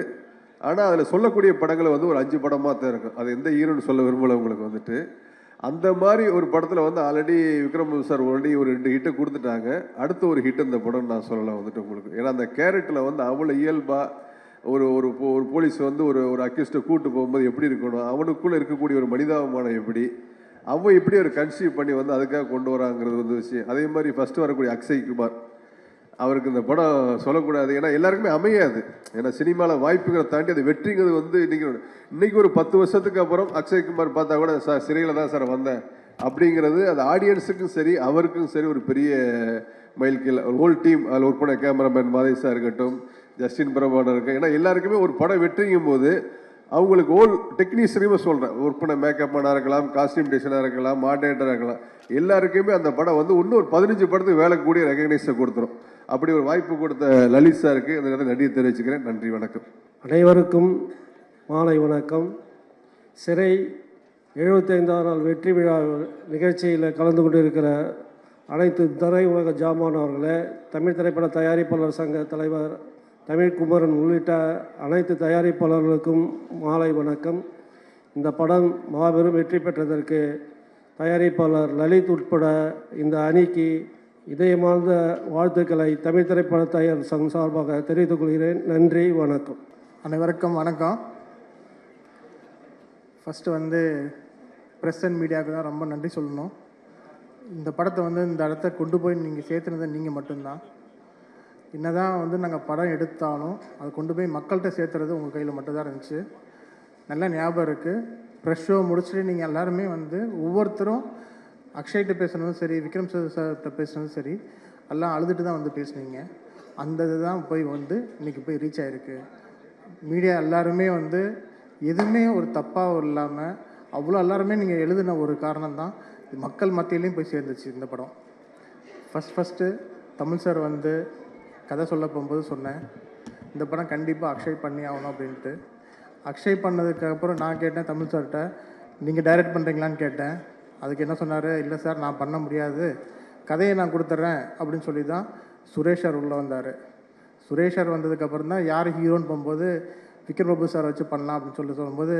ஆனால் அதில் சொல்லக்கூடிய படங்களை வந்து ஒரு 5 படமாக தான் இருக்கும். அது எந்த ஹீரோன்னு சொல்ல விரும்பலை உங்களுக்கு வந்துட்டு. அந்த மாதிரி ஒரு படத்தில் வந்து ஆல்ரெடி விக்ரம் சார் ஆல்ரெடி ஒரு 2 ஹிட்டை கொடுத்துட்டாங்க. அடுத்த ஒரு ஹிட் இந்த படம் நான் சொல்லலாம் வந்துட்டு உங்களுக்கு. ஏன்னா அந்த கேரக்டரில் வந்து அவ்வளோ இயல்பாக ஒரு ஒரு ஒரு போலீஸ் வந்து ஒரு அக்யூஸ்ட்டை கூட்டு போகும்போது எப்படி இருக்கணும், அவனுக்குள்ளே இருக்கக்கூடிய ஒரு மனிதாபிமானம் எப்படி, அவன் எப்படி ஒரு கன்சீவ் பண்ணி வந்து அதுக்காக கொண்டு வராங்கிறது வந்து விஷயம். அதே மாதிரி ஃபஸ்ட்டு வரக்கூடிய அக்ஷய் குமார், அவருக்கு இந்த படம் சொல்லக்கூடாது, ஏன்னா எல்லாருக்குமே அமையாது. ஏன்னா சினிமாவில் வாய்ப்புகளை தாண்டி அது வெற்றிங்கிறது வந்து இன்னைக்கு ஒரு 10 வருஷத்துக்கு அப்புறம் அக்ஷய் குமார் பார்த்தா கூட சார் சிறையில் தான் சார் வந்தேன் அப்படிங்கிறது அது ஆடியன்ஸுக்கும் சரி அவருக்கும் சரி ஒரு பெரிய மைல்கல். ஹோல் டீம் அதில் ஒர்க் பண்ண கேமராமேன் மாதேஷாக இருக்கட்டும், ஜஸ்டின் பிரபாகர் இருக்கு, ஏன்னா எல்லாருக்குமே ஒரு படம் வெற்றிங்கும் போது அவங்களுக்கு ஹோல் டெக்னீஷியனுமே சொல்கிறேன், ஒர்க் பண்ண மேக்கப் மேனாக இருக்கலாம், காஸ்டியூம் டிசைனாக இருக்கலாம், மாடரேட்டராக இருக்கலாம், எல்லாருக்குமே அந்த படம் வந்து இன்னும் ஒரு 15 படத்துக்கு வேலை கூடிய ரெகக்னைஸை கொடுத்துரும். அப்படி ஒரு வாய்ப்பு கொடுத்த லலித் சாருக்கு இந்த நேரத்தில் நன்றியை தெரிவிச்சுக்கிறேன். நன்றி, வணக்கம். அனைவருக்கும் மாலை வணக்கம். சிறை 75ஆம் நாள் வெற்றி விழா நிகழ்ச்சியில் கலந்து கொண்டிருக்கிற அனைத்து திரை உலக ஜாமானவர்களே, தமிழ் திரைப்பட தயாரிப்பாளர் சங்க தலைவர் தமிழ்குமரன் உள்ளிட்ட அனைத்து தயாரிப்பாளர்களுக்கும் மாலை வணக்கம். இந்த படம் மாபெரும் வெற்றி பெற்றதற்கு தயாரிப்பாளர் லலித் உட்பட இந்த அணிக்கு இதயமார்ந்த வாழ்த்துக்களை தமிழ் திரைப்பட தயார் சங்கம் சார்பாக தெரிவித்துக் கொள்கிறேன். நன்றி, வணக்கம். அனைவருக்கும் வணக்கம். ஃபஸ்ட்டு வந்து ப்ரெஸ் அண்ட் மீடியாவுக்கு தான் ரொம்ப நன்றி சொல்லணும். இந்த படத்தை வந்து இந்த இடத்த கொண்டு போய் நீங்கள் சேர்த்துனது நீங்கள் மட்டும்தான். என்ன தான் வந்து நாங்கள் படம் எடுத்தாலும் அதை கொண்டு போய் மக்கள்கிட்ட சேர்த்துறது உங்கள் கையில் மட்டும்தான் இருந்துச்சு. நல்லா ஞாபகம் இருக்குது. ப்ரெஷ் ஷோ முடிச்சுட்டு நீங்கள் எல்லாருமே வந்து ஒவ்வொருத்தரும் அக்ஷய்கிட்ட பேசுனதும் சரி, விக்ரம் சார்கிட்ட பேசுனதும் சரி, எல்லாம் அழுதுட்டு தான் வந்து பேசுனீங்க. அந்த இது தான் போய் வந்து இன்றைக்கி போய் ரீச் ஆகிருக்கு. மீடியா எல்லாருமே வந்து எதுவுமே ஒரு தப்பாக இல்லாமல் அவ்வளோ எல்லாருமே நீங்கள் எழுதின ஒரு காரணம் தான் மக்கள் மத்தியிலையும் போய் சேர்ந்துச்சு இந்த படம். ஃபஸ்ட்டு தமிழ் சார் வந்து கதை சொல்ல போகும்போது சொன்னேன், இந்த படம் கண்டிப்பாக அக்ஷய் பண்ணி ஆகணும் அப்படின்ட்டு. அக்ஷய் பண்ணதுக்கப்புறம் நான் கேட்டேன் தமிழ் சார்கிட்ட, நீங்கள் டைரக்ட் பண்ணுறீங்களான்னு கேட்டேன். அதுக்கு என்ன சொன்னார், இல்லை சார் நான் பண்ண முடியாது, கதையை நான் கொடுத்துட்றேன் அப்படின்னு சொல்லி தான் சுரேஷ் சார் உள்ளே வந்தார். சுரேஷ் சார் வந்ததுக்கப்புறம் தான் யார் ஹீரோன்னு போகும்போது விக்ரம் பிரபு சார் வச்சு பண்ணலாம் அப்படின்னு சொல்லும்போது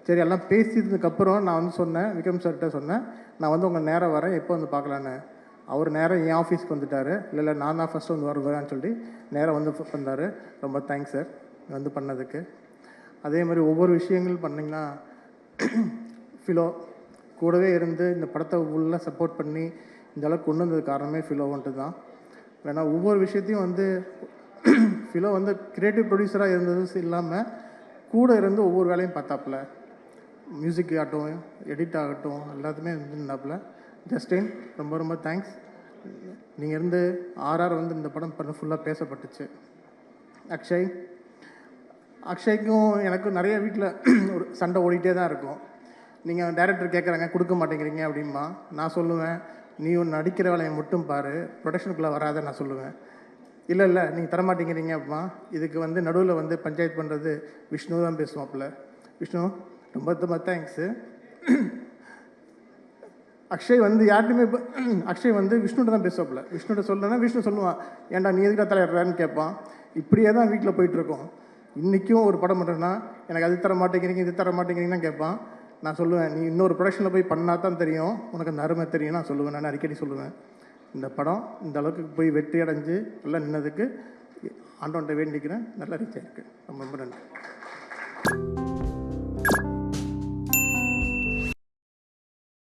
சரி எல்லாம் பேசியதுக்கப்புறம் நான் வந்து சொன்னேன், விக்ரம் சார்கிட்ட சொன்னேன், நான் வந்து உங்கள் நேரம் வரேன், எப்போ வந்து பார்க்கலான்னு. அவர் நேரம் என் ஆஃபீஸ்க்கு வந்துட்டார். இல்லை நான் தான் ஃபஸ்ட்டு வந்து வருவேன்னு சொல்லி நேரம் வந்து வந்தார். ரொம்ப தேங்க்ஸ் சார் வந்து பண்ணதுக்கு. அதே மாதிரி ஒவ்வொரு விஷயங்கள் பண்ணிங்கன்னா ஃபிலோ கூடவே இருந்து இந்த படத்தை உள்ள சப்போர்ட் பண்ணி இந்த அளவுக்கு கொண்டு வந்தது காரணமே ஃபிலோ வந்துட்டு தான். ஏன்னா ஒவ்வொரு விஷயத்தையும் வந்து ஃபிலோ வந்து கிரியேட்டிவ் ப்ரொடியூசராக இருந்தது இல்லாமல் கூட இருந்து ஒவ்வொரு வேலையும் பார்த்தாப்புல, மியூசிக் ஆகட்டும், எடிட் ஆகட்டும், எல்லாத்துமே இருந்தாப்புல. ஜஸ்டின் ரொம்ப ரொம்ப தேங்க்ஸ். நீங்கள் இருந்து ஆர்ஆர் வந்து இந்த படம் பண்ண ஃபுல்லாக பேசப்பட்டுச்சு. அக்ஷய்க்கும் எனக்கும் நிறைய வீட்டில் ஒரு சண்டை ஓடிட்டே தான் இருக்கும். நீங்கள் டைரக்டர் கேட்குறாங்க கொடுக்க மாட்டேங்கிறீங்க அப்படின்பா. நான் சொல்லுவேன், நீ ஒன்று நடிக்கிற வேலையை மட்டும் பாரு, ப்ரொடக்ஷனுக்குள்ளே வராத நான் சொல்லுவேன். இல்லை நீங்கள் தரமாட்டேங்கிறீங்க அப்படிமா. இதுக்கு வந்து நடுவில் வந்து பஞ்சாயத்து பண்ணுறது விஷ்ணு தான் பேசுவாப்புல. விஷ்ணு ரொம்ப ரொம்ப தேங்க்ஸு. அக்ஷய் வந்து யார்ட்டுமே அக்ஷய் வந்து விஷ்ணுகிட்ட தான் பேசுவாப்புல. விஷ்ணுகிட்ட சொல்லணுன்னா விஷ்ணு சொல்லுவான், ஏன்டா நீ எதுக்காக தலையிடுறான்னு கேட்பான். இப்படியே தான் வீட்டில் போயிட்டுருக்கோம். இன்றைக்கும் ஒரு படம் பண்ணுறேன்னா எனக்கு அது தர மாட்டேங்கிறீங்க இது தர மாட்டேங்கிறீங்கன்னு தான் கேட்பான். நான் சொல்லுவேன், நீ இன்னொரு ப்ரொடக்ஷனில் போய் பண்ணால் தான் தெரியும் உனக்கு அந்த அருமை தெரியும் நான் சொல்லுவேன். நான் அடிக்கடி சொல்லுவேன், இந்த படம் இந்த அளவுக்கு போய் வெற்றி அடைஞ்சு எல்லாம் நின்னதுக்கு ஆண்டவன்கிட்ட வேண்டிக்கிறேன். நல்லா ரீச் ஆயிருக்கு. ரொம்ப ரொம்ப நன்றி.